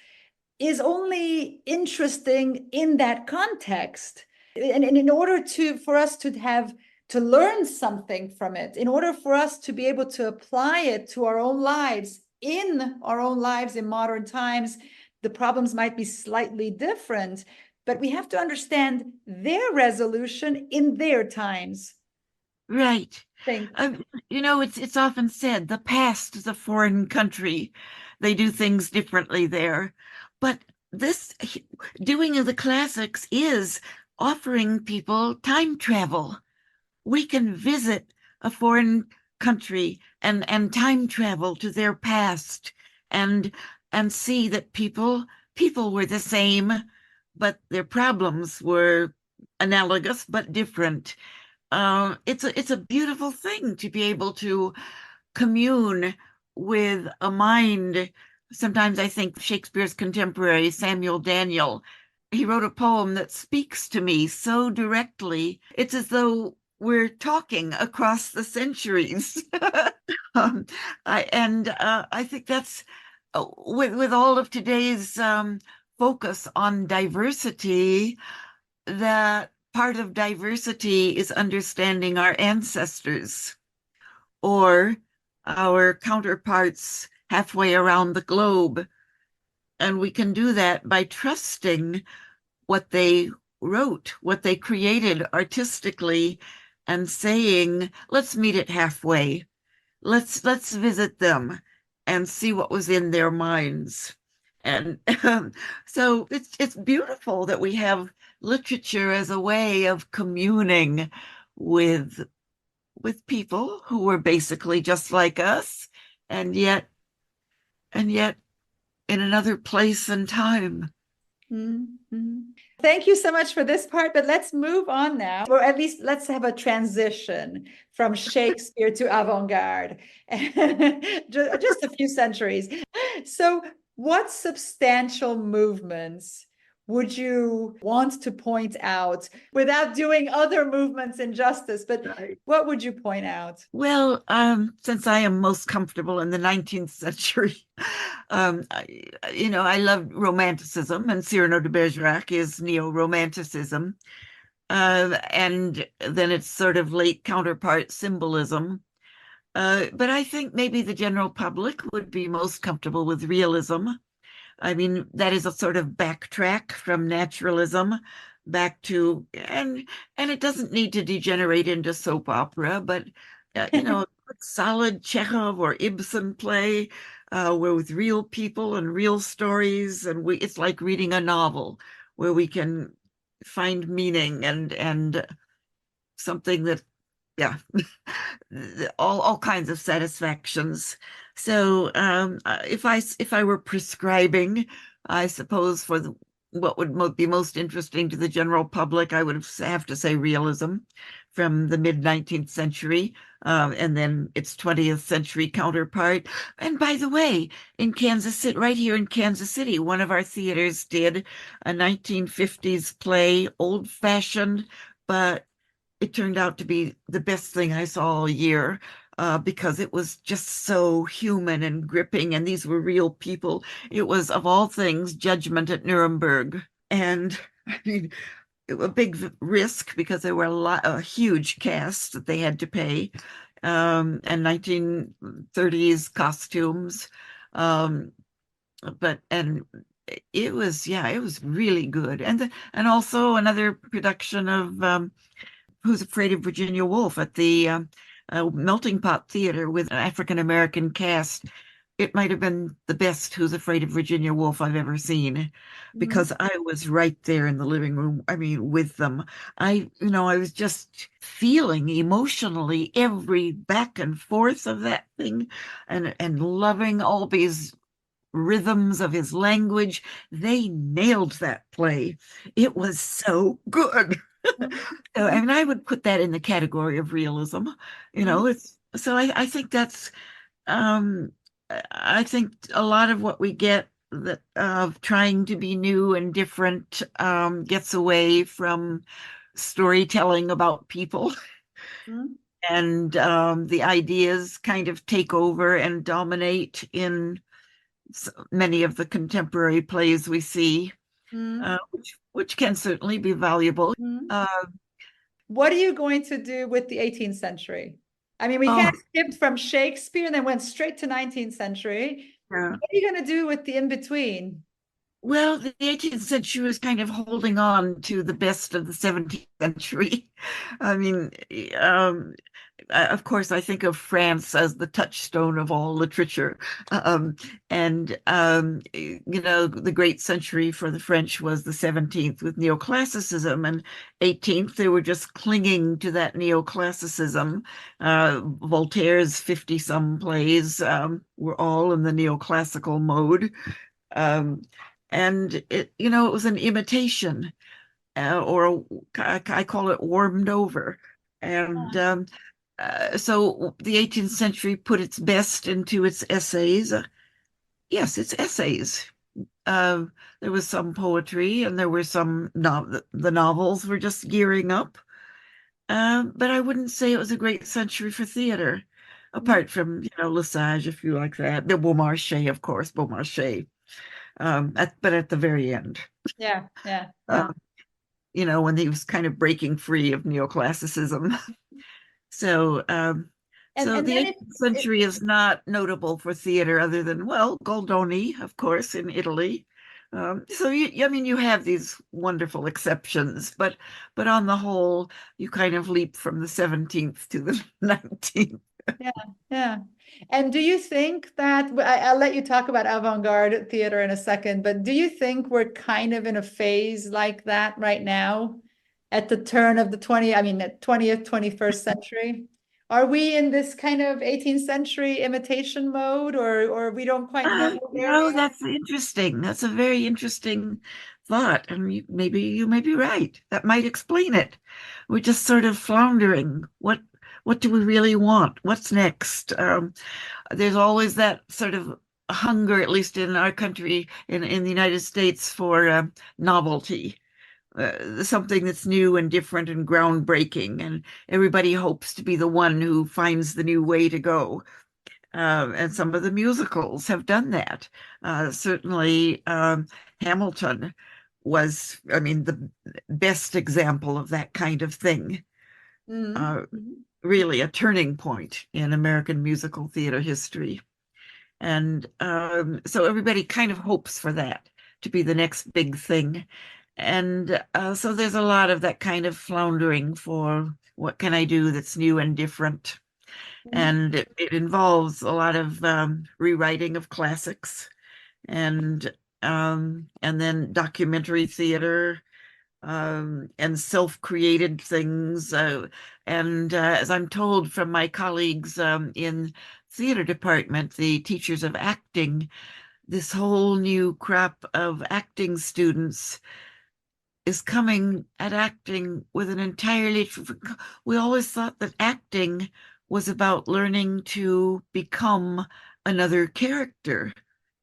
is only interesting in that context. And in order for us to learn something from it, in order for us to be able to apply it to our own lives, in modern times, the problems might be slightly different, but we have to understand their resolution in their times. Right. Thank Um, it's often said the past is a foreign country. They do things differently there. But this doing of the classics is offering people time travel. We can visit a foreign country and time travel to their past and and see that people were the same, but their problems were analogous but different. It's a beautiful thing to be able to commune with a mind. Sometimes I think Shakespeare's contemporary, Samuel Daniel, he wrote a poem that speaks to me so directly. It's as though we're talking across the centuries. um, I think that's with all of today's focus on diversity, that part of diversity is understanding our ancestors or our counterparts halfway around the globe. And we can do that by trusting what they wrote, what they created artistically, and saying, let's meet it halfway. Let's visit them and see what was in their minds. And so it's beautiful that we have literature as a way of communing with with people who were basically just like us, and yet in another place and time. Mhm. Thank you so much for this part, but let's move on now, or at least let's have a transition from Shakespeare to avant-garde, just a few centuries. So, what substantial movements would you want to point out without doing other movements injustice? But what would you point out? Well, since I am most comfortable in the 19th century, I love Romanticism, and Cyrano de Bergerac is neo-Romanticism, and then it's sort of late counterpart symbolism. But I think maybe the general public would be most comfortable with realism. I mean, that is a sort of backtrack from naturalism back to, and it doesn't need to degenerate into soap opera, but a good solid Chekhov or Ibsen play, where with real people and real stories, and it's like reading a novel where we can find meaning and something that, yeah, all kinds of satisfactions. So if I were prescribing, I suppose for what would be most interesting to the general public, I would have to say realism from the mid 19th century, and then its 20th century counterpart. And by the way, in Kansas City, right here in Kansas City, one of our theaters did a 1950s play, old fashioned, but it turned out to be the best thing I saw all year, because it was just so human and gripping, and these were real people. It was, of all things, Judgment at Nuremberg. And I mean, it was a big risk because there were a huge cast that they had to pay, and 1930s costumes. Um, and it was, yeah, it was really good. And also another production of Who's Afraid of Virginia Woolf at the Melting Pot Theater with an African American cast. It might have been the best Who's Afraid of Virginia Woolf I've ever seen, Mhm. because I was right there in the living room. I mean, with them. I was just feeling emotionally every back and forth of that thing, and loving all these rhythms of his language. They nailed that play. It was so good. I mean, I would put that in the category of realism. Mhm. It's so I think that's um I think a lot of what we get that of trying to be new and different gets away from storytelling about people, Mhm. and the ideas kind of take over and dominate in many of the contemporary plays we see, Mhm. which can certainly be valuable. Mhm. Uh, What are you going to do with the 18th century? I mean, we kind oh, of skipped from Shakespeare and then went straight to 19th century. yeah. What are you going to do with the in between? Well, the 18th century was kind of holding on to the best of the 17th century. I mean, um, of course, I think of France as the touchstone of all literature. Um, the great century for the French was the 17th with neoclassicism, and 18th, they were just clinging to that neoclassicism. Voltaire's 50 some plays were all in the neoclassical mode. Um, and it was an imitation, I call it warmed over. And so the 18th century put its best into its essays. Yes, it's essays. Uh, there was some poetry, and there were the novels were just gearing up. But I wouldn't say it was a great century for theater, apart from, Lesage, if you like that. The Beaumarchais, of course, Beaumarchais. But at the very end, Yeah, yeah, yeah. uh, when he was kind of breaking free of neoclassicism. So, so And the then 18th century is not notable for theater other than, well, Goldoni, of course, in Italy. I mean, you have these wonderful exceptions, but on the whole, you kind of leap from the 17th to the 19th. yeah, yeah. And do you think that I'll let you talk about avant-garde theater in a second, but do you think we're kind of in a phase like that right now at the turn of the 20th, 21st century? Are we in this kind of 18th century imitation mode, or we don't quite know where we are? That's interesting. That's a very interesting thought, and you may be right. That might explain it. We're just sort of floundering. What do we really want? What's next? There's always that sort of hunger, at least in our country, in the United States, for novelty, something that's new and different and groundbreaking, and everybody hopes to be the one who finds the new way to go. And some of the musicals have done that. Certainly, Hamilton was, I mean, the best example of that kind of thing. Uh, Mhm. Really a turning point in American musical theater history. And so everybody kind of hopes for that to be the next big thing. And so there's a lot of that kind of floundering for what can I do that's new and different. Mhm. And it involves a lot of rewriting of classics and then documentary theater and self-created things. And as I'm told from my colleagues in theater department, the teachers of acting, this whole new crop of acting students is coming at acting with an entirely, we always thought that acting was about learning to become another character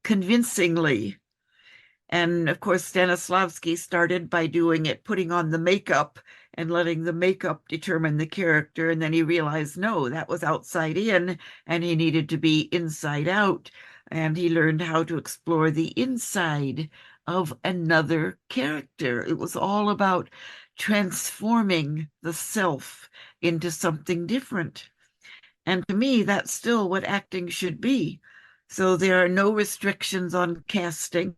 convincingly. And of course, Stanislavski started by doing it, putting on the makeup and letting the makeup determine the character. And then he realized, no, that was outside in, and he needed to be inside out. And he learned how to explore the inside of another character. It was all about transforming the self into something different. And to me, that's still what acting should be. So there are no restrictions on casting.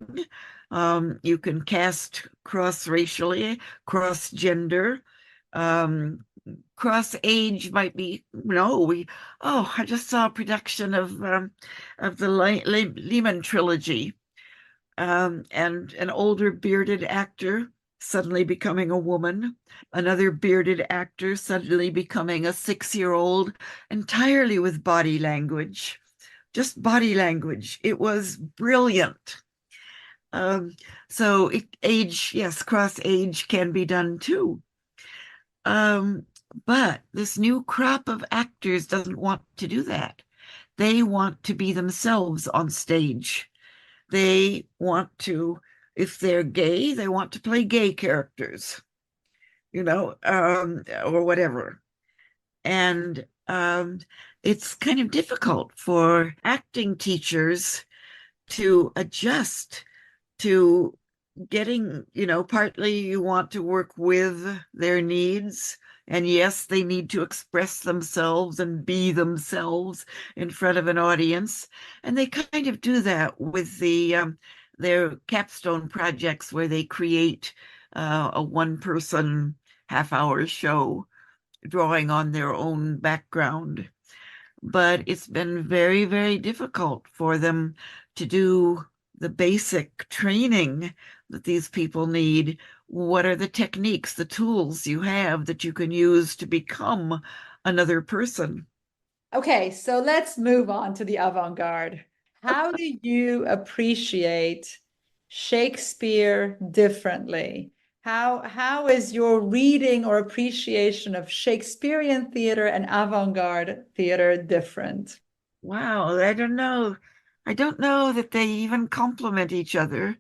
You can cast cross-racially, cross-gender, um, cross-age might be, no, I just saw a production of the Lehman trilogy, and an older bearded actor suddenly becoming a woman, another bearded actor suddenly becoming a 6-year-old, entirely with body language, just body language. It was brilliant. Um, age, yes, cross age can be done too. Um, but this new crop of actors doesn't want to do that. They want to be themselves on stage. They want to, if they're gay, they want to play gay characters, or whatever. And it's kind of difficult for acting teachers to adjust to getting, partly you want to work with their needs. And yes, they need to express themselves and be themselves in front of an audience. And they kind of do that with they're capstone projects where they create a one-person half-hour show drawing on their own background. But it's been very, very difficult for them to do the basic training that these people need. What are the techniques, the tools you have that you can use to become another person? Okay, so let's move on to the avant-garde. How do you appreciate Shakespeare differently? How is your reading or appreciation of Shakespearean theater and avant-garde theater different? Wow, I don't know. I don't know that they even complement each other.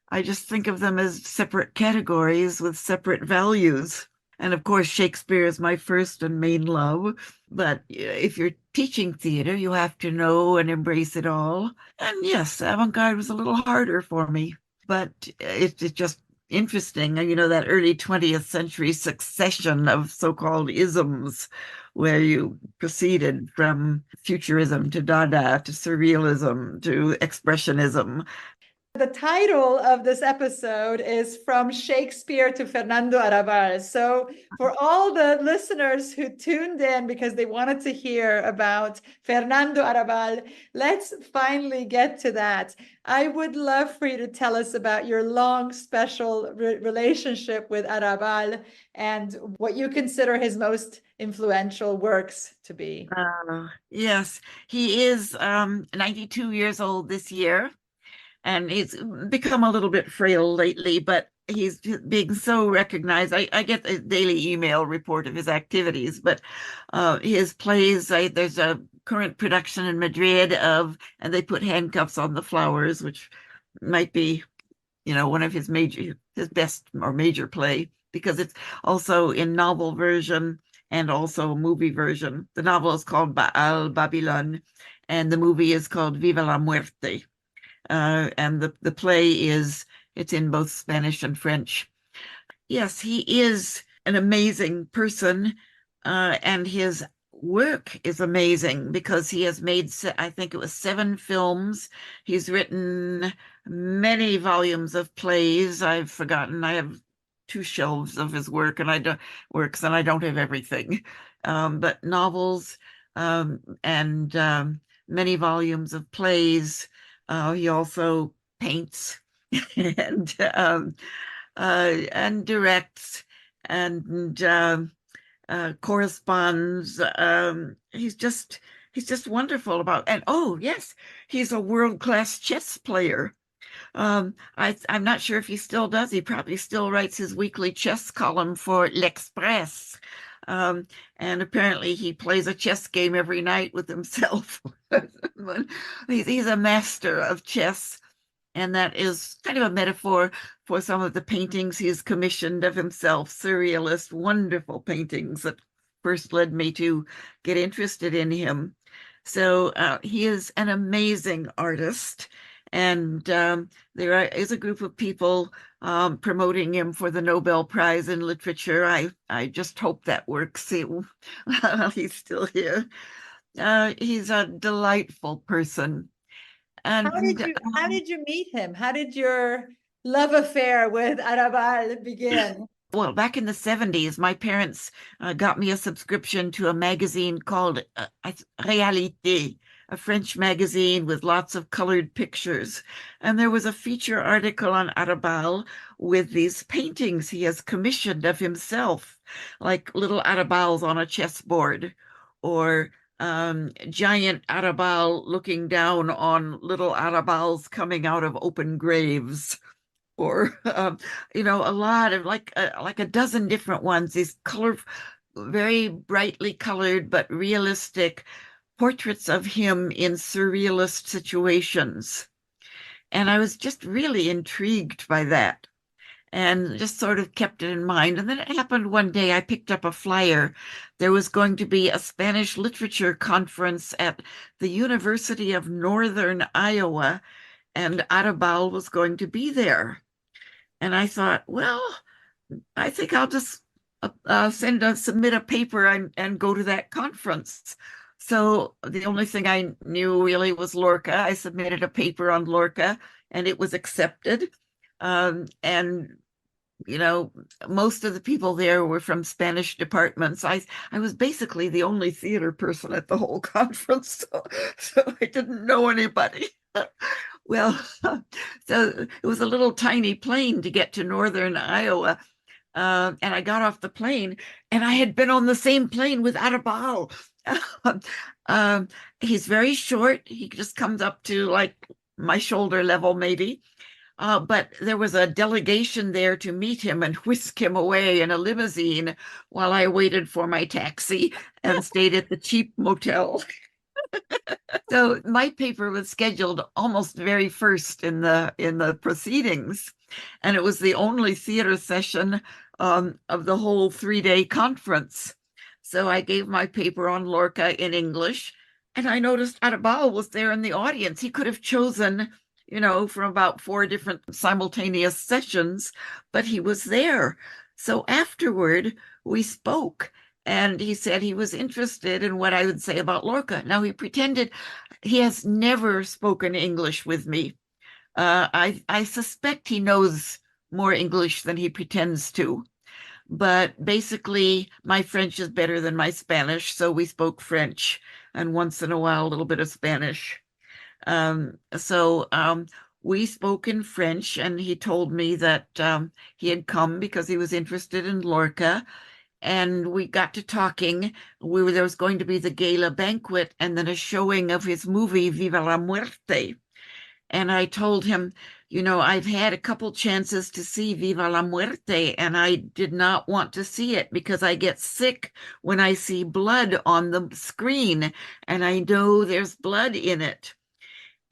I just think of them as separate categories with separate values. And of course, Shakespeare is my first and main love. But if you're teaching theater, you have to know and embrace it all. And yes, avant-garde was a little harder for me, but it's just interesting. You know, that early 20th century succession of so-called isms, where you proceeded from futurism to Dada to surrealism to expressionism. The title of this episode is From Shakespeare to Fernando Arrabal. So, for all the listeners who tuned in because they wanted to hear about Fernando Arrabal, let's finally get to that. I would love for you to tell us about your long, special relationship with Arrabal and what you consider his most influential works to be. Yes, he is 92 years old this year, and he's become a little bit frail lately, but he's being so recognized. I get a daily email report of his activities, but his plays, there's a current production in Madrid of, and they put handcuffs on the flowers, which might be, one of his best or major play, because it's also in novel version and also movie version. The novel is called Baal Babylon, and the movie is called Viva la Muerte. And the play it's in both Spanish and French. Yes, he is an amazing person, and his work is amazing because he has made, I think it was 7 films. He's written many volumes of plays. I've forgotten. I have 2 shelves of his work, and I don't have everything. But novels, and many volumes of plays. He also paints and directs and corresponds. He's just wonderful and oh yes, he's a world-class chess player. I'm not sure if he still does. He probably still writes his weekly chess column for L'Express. And apparently he plays a chess game every night with himself. He's a master of chess. And that is kind of a metaphor for some of the paintings he's commissioned of himself, surrealist, wonderful paintings that first led me to get interested in him. So he is an amazing artist. And is a group of people promoting him for the Nobel Prize in Literature. I just hope that works. He's still here. He's a delightful person. And How did you meet him? How did your love affair with Arrabal begin? well, back in the 70s, my parents got me a subscription to a magazine called Réalité, a French magazine with lots of colored pictures. And there was a feature article on Arrabal with these paintings he has commissioned of himself, like little Arrabals on a chessboard, or giant Arrabal looking down on little Arrabals coming out of open graves, or a lot of like a dozen different ones, these color, very brightly colored but realistic portraits of him in surrealist situations. And I was just really intrigued by that and just sort of kept it in mind. And then it happened one day, I picked up a flyer. There was going to be a Spanish literature conference at the University of Northern Iowa, and Arrabal was going to be there. And I thought, well, I think I'll just submit a paper and go to that conference. So the only thing I knew really was Lorca. I submitted a paper on Lorca and it was accepted. And you know, most of the people there were from Spanish departments. I was basically the only theater person at the whole conference, so I didn't know anybody. Well, so it was a little tiny plane to get to northern Iowa. And I got off the plane, and I had been on the same plane with Arrabal. um, he's very short. He just comes up to like my shoulder level, maybe. But there was a delegation there to meet him and whisk him away in a limousine while I waited for my taxi and stayed at the cheap motel. So my paper was scheduled almost very first in the proceedings, and it was the only theater session of the whole 3 day conference. So I gave my paper on Lorca in English, and I noticed Arabal was there in the audience. He could have chosen, from about four different simultaneous sessions, but he was there. So afterward, we spoke. And he said he was interested in what I would say about Lorca. Now, he pretended he has never spoken English with me. I suspect he knows more English than he pretends to. But basically, my French is better than my Spanish, so we spoke French and once in a while a little bit of Spanish. So we spoke in French, and he told me that he had come because he was interested in Lorca, and we got to talking. There was going to be the gala banquet and then a showing of his movie Viva la Muerte. And I told him, I've had a couple chances to see Viva la Muerte, and I did not want to see it because I get sick when I see blood on the screen, and I know there's blood in it.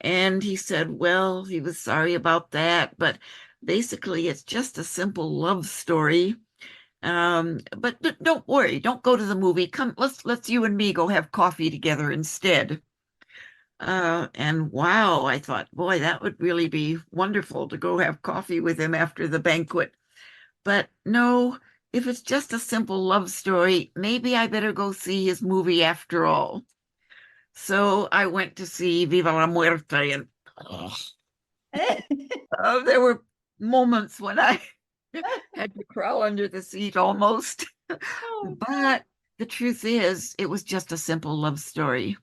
And he said, well, he was sorry about that, but basically it's just a simple love story. But don't worry, don't go to the movie. Come, let's you and me go have coffee together instead. And wow, I thought, boy, that would really be wonderful to go have coffee with him after the banquet. But no, if it's just a simple love story, maybe I better go see his movie after all. So I went to see Viva la Muerte, and oh, there were moments when I had to crawl under the seat almost. Oh, But the truth is, it was just a simple love story.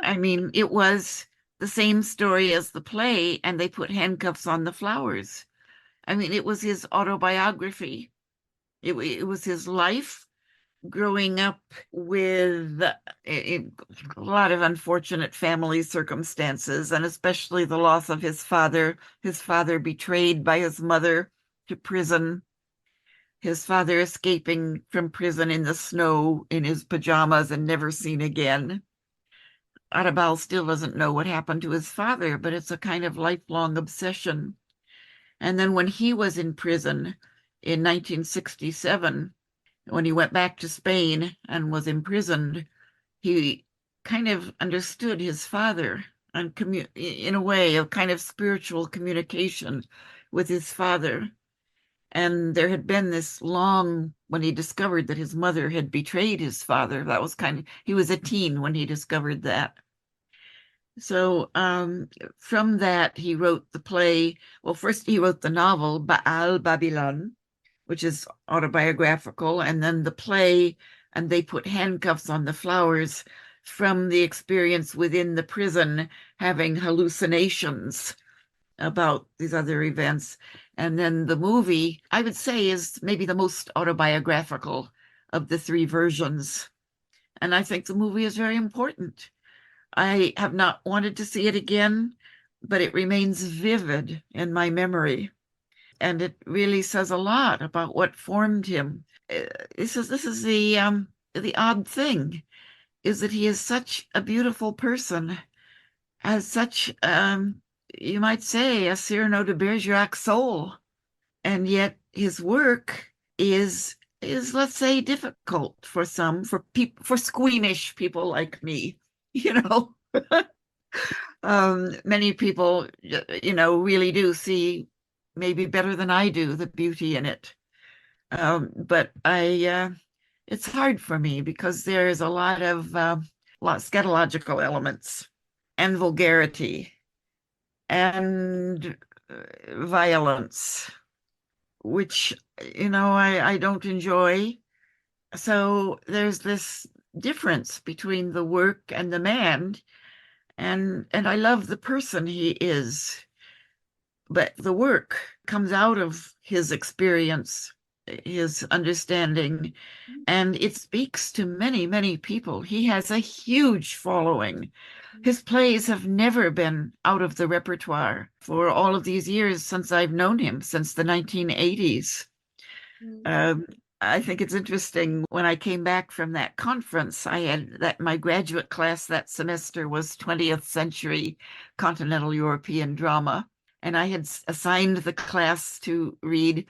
I mean, it was the same story as the play, and they put handcuffs on the flowers. I mean, it was his autobiography. It was his life growing up with a lot of unfortunate family circumstances, and especially the loss of his father betrayed by his mother to prison, his father escaping from prison in the snow in his pajamas and never seen again. Arabal still doesn't know what happened to his father, but it's a kind of lifelong obsession. And then when he was in prison in 1967, when he went back to Spain and was imprisoned, he kind of understood his father and in a way, a kind of spiritual communication with his father. And there had been this long, when he discovered that his mother had betrayed his father, that was he was a teen when he discovered that. So from that, he wrote the play. Well, first he wrote the novel, Baal Babylon, which is autobiographical, and then the play, and they put handcuffs on the flowers from the experience within the prison, having hallucinations about these other events. And then the movie, I would say, is maybe the most autobiographical of the three versions. And I think the movie is very important. I have not wanted to see it again, but it remains vivid in my memory. And it really says a lot about what formed him. This is the odd thing, is that he is such a beautiful person, has such you might say a Cyrano de Bergerac soul, and yet his work is let's say difficult for some, for people, for squeamish people like me, you know. Many people, really do see maybe better than I do the beauty in it. But it's hard for me because there is a lot of scatological elements and vulgarity and violence, which, I don't enjoy. So there's this difference between the work and the man, and I love the person he is, but the work comes out of his experience, his understanding, and it speaks to many, many people. He has a huge following. His plays have never been out of the repertoire for all of these years since I've known him, since the 1980s. Mm. Um, I think it's interesting. When I came back from that conference, I had that my graduate class that semester was 20th century continental European drama. And I had assigned the class to read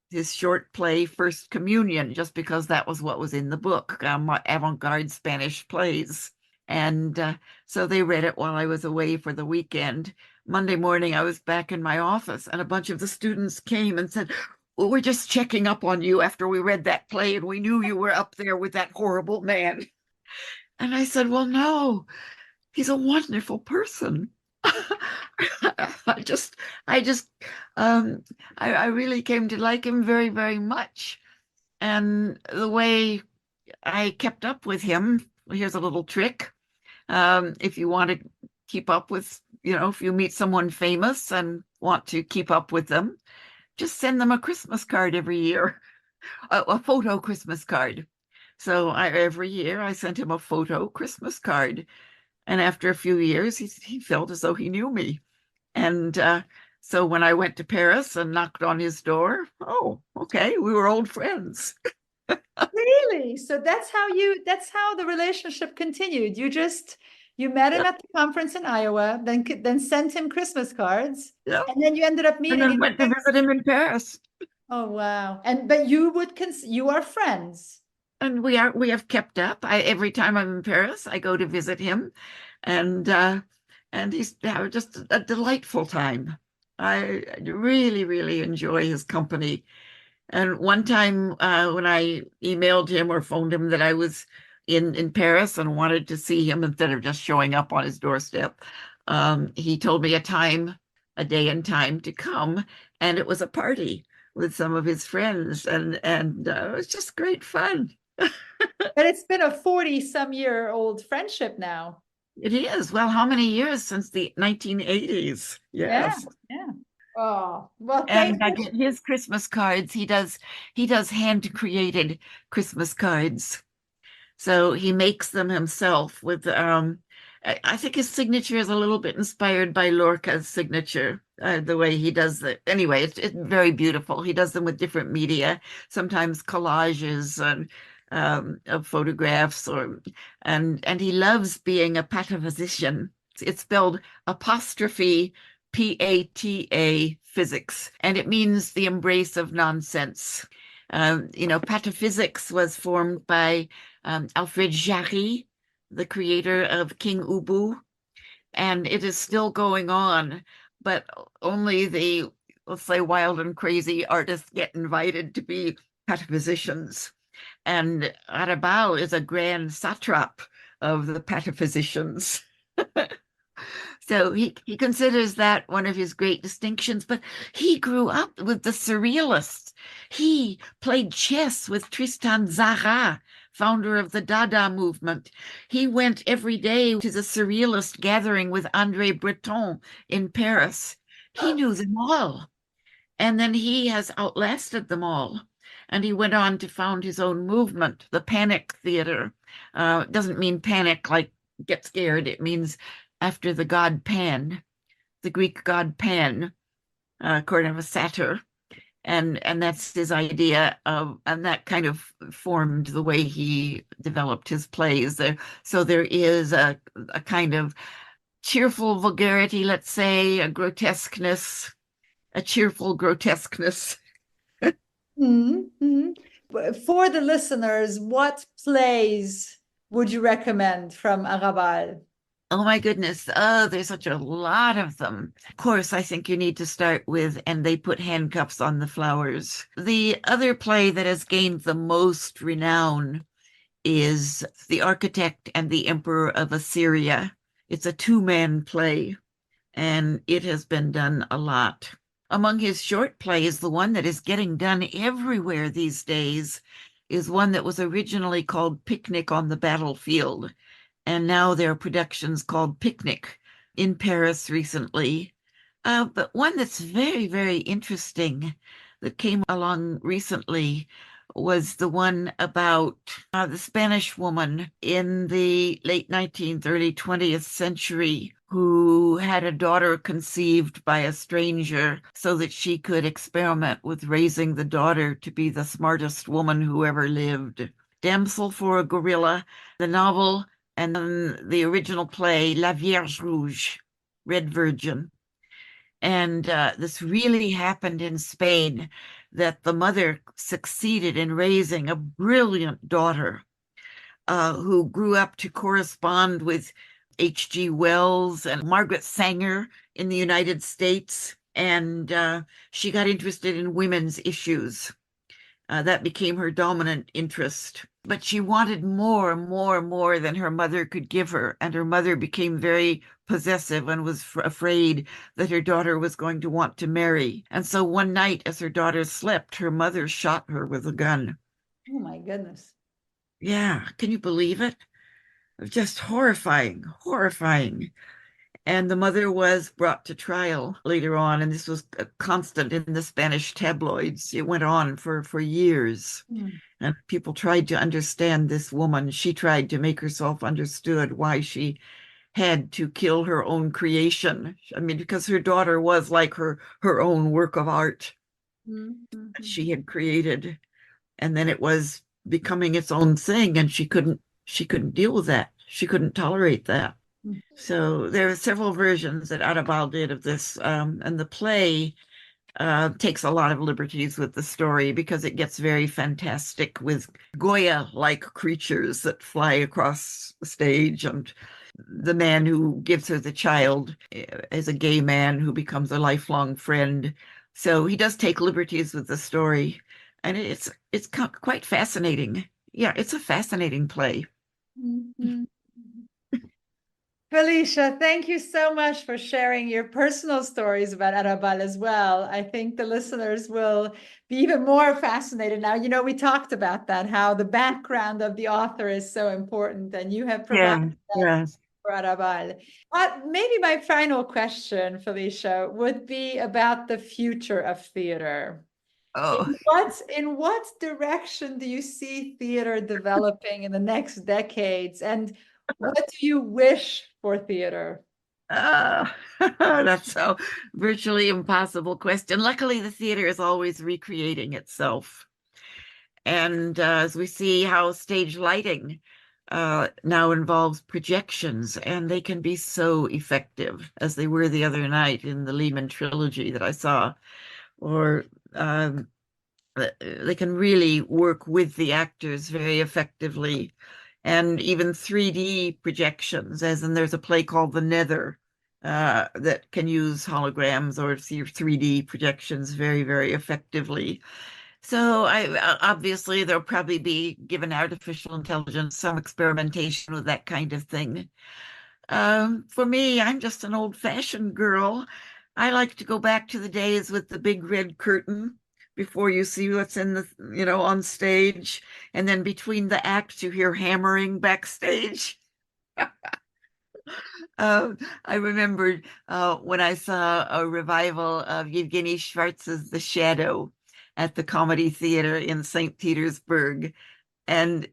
his short play First Communion, just because that was what was in the book, avant-garde Spanish plays. And so they read it while I was away for the weekend. Monday morning, I was back in my office, and a bunch of the students came and said, well, we're just checking up on you after we read that play, and we knew you were up there with that horrible man. And I said, well, no, he's a wonderful person. I just, I just, I really came to like him very, very much. And the way I kept up with him, here's a little trick. If you want to keep up with, if you meet someone famous and want to keep up with them, just send them a Christmas card every year, a photo Christmas card. So every year I sent him a photo Christmas card. And after a few years, he felt as though he knew me. And so when I went to Paris and knocked on his door, oh, okay, we were old friends. Really? So that's how the relationship continued. You met him Yeah, at the conference in Iowa, then sent him Christmas cards, yeah. and then you ended up And meeting then in went to Paris. visit him in Paris. Oh, wow. But you are friends. And we have kept up. Every time I'm in Paris, I go to visit him, and he's just a delightful time. I really, really enjoy his company. And one time when I emailed him or phoned him that I was in Paris and wanted to see him instead of just showing up on his doorstep, he told me a day and time to come, and it was a party with some of his friends, and it was just great fun. But it's been a 40-some-year-old friendship now. It is. Well, how many years since the 1980s? Yeah, Yes. yeah. Oh, well, thank And I you. get his Christmas cards. He does hand created Christmas cards. So he makes them himself with I think his signature is a little bit inspired by Lorca's signature, the way he does it. Anyway, it's very beautiful. He does them with different media, sometimes collages and of photographs and he loves being a pataphysician. It's spelled apostrophe PATA physics, and it means the embrace of nonsense. Pataphysics was formed by Alfred Jarry, the creator of King Ubu, and it is still going on, but only the, let's say, wild and crazy artists get invited to be pataphysicians. And Arrabal is a grand satrap of the pataphysicians. So he considers that one of his great distinctions, but he grew up with the surrealists. He played chess with Tristan Tzara, founder of the Dada movement. He went every day to the surrealist gathering with André Breton in Paris. He knew them all. And then he has outlasted them all. And he went on to found his own movement, the Panic Theater. It doesn't mean panic like get scared. It means after the god Pan, the Greek god Pan, according to a satyr. And that's his idea of, and that kind of formed the way he developed his plays. So there is a kind of cheerful vulgarity, let's say, a grotesqueness, a cheerful grotesqueness. Mhm. For the listeners, what plays would you recommend from Arrabal? Oh my goodness. Oh, there's such a lot of them. Of course, I think you need to start with And They Put Handcuffs on the Flowers. The other play that has gained the most renown is The Architect and the Emperor of Assyria. It's a two-man play, and it has been done a lot. Among his short plays, the one that is getting done everywhere these days is one that was originally called Picnic on the Battlefield, and now there are productions called Picnic in Paris recently. But one that's very, very interesting that came along recently was the one about the Spanish woman in the late 19th, early 20th century who had a daughter conceived by a stranger so that she could experiment with raising the daughter to be the smartest woman who ever lived. Damsel for a Gorilla, the novel, and then the original play, La Vierge Rouge, Red Virgin. And this really happened in Spain, that the mother succeeded in raising a brilliant daughter who grew up to correspond with H.G. Wells and Margaret Sanger in the United States. And she got interested in women's issues. That became her dominant interest. But she wanted more, more, more than her mother could give her. And her mother became very possessive and was afraid that her daughter was going to want to marry. And so one night, as her daughter slept, her mother shot her with a gun. Oh my goodness. Yeah, can you believe it? Just horrifying, horrifying. And the mother was brought to trial later on, and this was a constant in the Spanish tabloids. It went on for years. Mm. And people tried to understand this woman. She tried to make herself understood why she had to kill her own creation. I mean, because her daughter was like her own work of art that Mm-hmm. she had created. And then it was becoming its own thing, and she couldn't deal with that. She couldn't tolerate that. So there are several versions that Arrabal did of this, and the play takes a lot of liberties with the story because it gets very fantastic with Goya-like creatures that fly across the stage, and the man who gives her the child is a gay man who becomes a lifelong friend. So he does take liberties with the story, and it's quite fascinating. Yeah, it's a fascinating play. Mm-hmm. Felicia, thank you so much for sharing your personal stories about Arabal as well. I think the listeners will be even more fascinated now. You know, we talked about that, how the background of the author is so important, and you have provided Yeah, that yes. for Arabal. Maybe my final question, Felicia, would be about the future of theater. Oh, In what direction do you see theater developing in the next decades? And what do you wish for theater? uh, that's a virtually impossible question. Luckily, the theater is always recreating itself. And as we see how stage lighting now involves projections, and they can be so effective as they were the other night in the Lehman trilogy that I saw, or um, they can really work with the actors very effectively. And even 3D projections, as in there's a play called The Nether that can use holograms or 3D projections very, very effectively. So obviously there'll probably be, given artificial intelligence, some experimentation with that kind of thing. For me, I'm just an old-fashioned girl. I like to go back to the days with the big red curtain before you see what's in on stage. And then between the acts, you hear hammering backstage. Uh, I remembered when I saw a revival of Yevgeny Schwartz's The Shadow at the Comedy Theater in St. Petersburg. And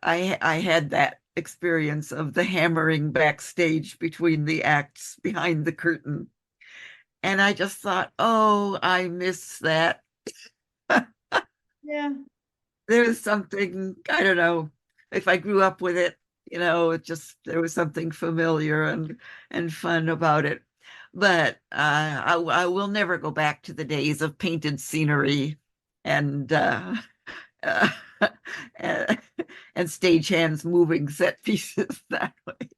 I had that experience of the hammering backstage between the acts behind the curtain. And I just thought, oh, I miss that. Yeah. There's something, I don't know, if I grew up with it, it just there was something familiar and fun about it. But I will never go back to the days of painted scenery and uh, and, and stagehands moving set pieces that way.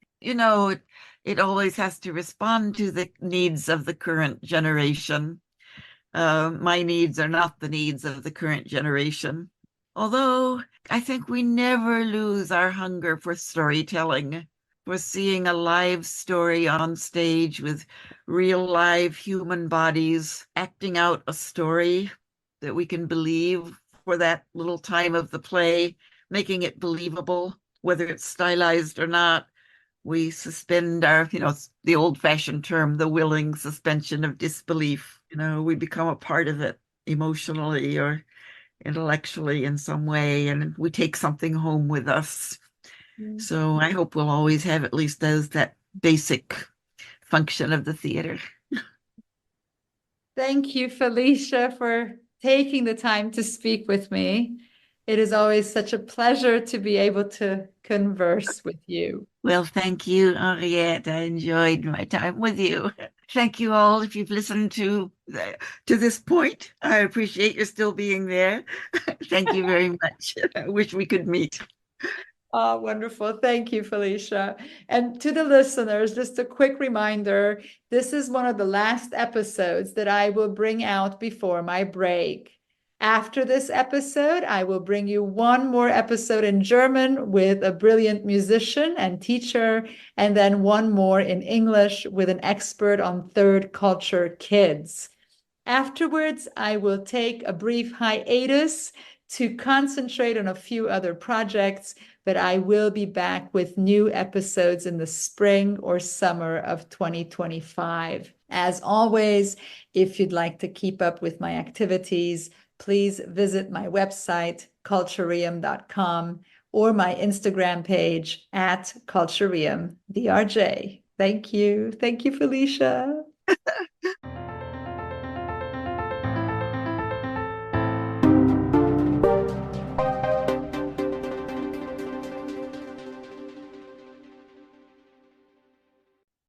It always has to respond to the needs of the current generation. My needs are not the needs of the current generation. Although I think we never lose our hunger for storytelling, for seeing a live story on stage with real live human bodies acting out a story that we can believe for that little time of the play, making it believable, whether it's stylized or not. We suspend our, the old-fashioned term, the willing suspension of disbelief. We become a part of it emotionally or intellectually in some way, and we take something home with us. Mm. So I hope we'll always have at least that basic function of the theater. Thank you, Felicia, for taking the time to speak with me. It is always such a pleasure to be able to converse with you. Well, thank you, Henriette. I enjoyed my time with you. Thank you all if you've listened to this point. I appreciate you still being there. Thank you very much. I wish we could meet. Oh, wonderful. Thank you, Felicia. And to the listeners, just a quick reminder, this is one of the last episodes that I will bring out before my break. After this episode, I will bring you one more episode in German with a brilliant musician and teacher, and then one more in English with an expert on third culture kids. Afterwards, I will take a brief hiatus to concentrate on a few other projects, but I will be back with new episodes in the spring or summer of 2025. As always, if you'd like to keep up with my activities, please visit my website, cultureum.com, or my Instagram page at cultureum, VRJ. Thank you. Thank you, Felicia.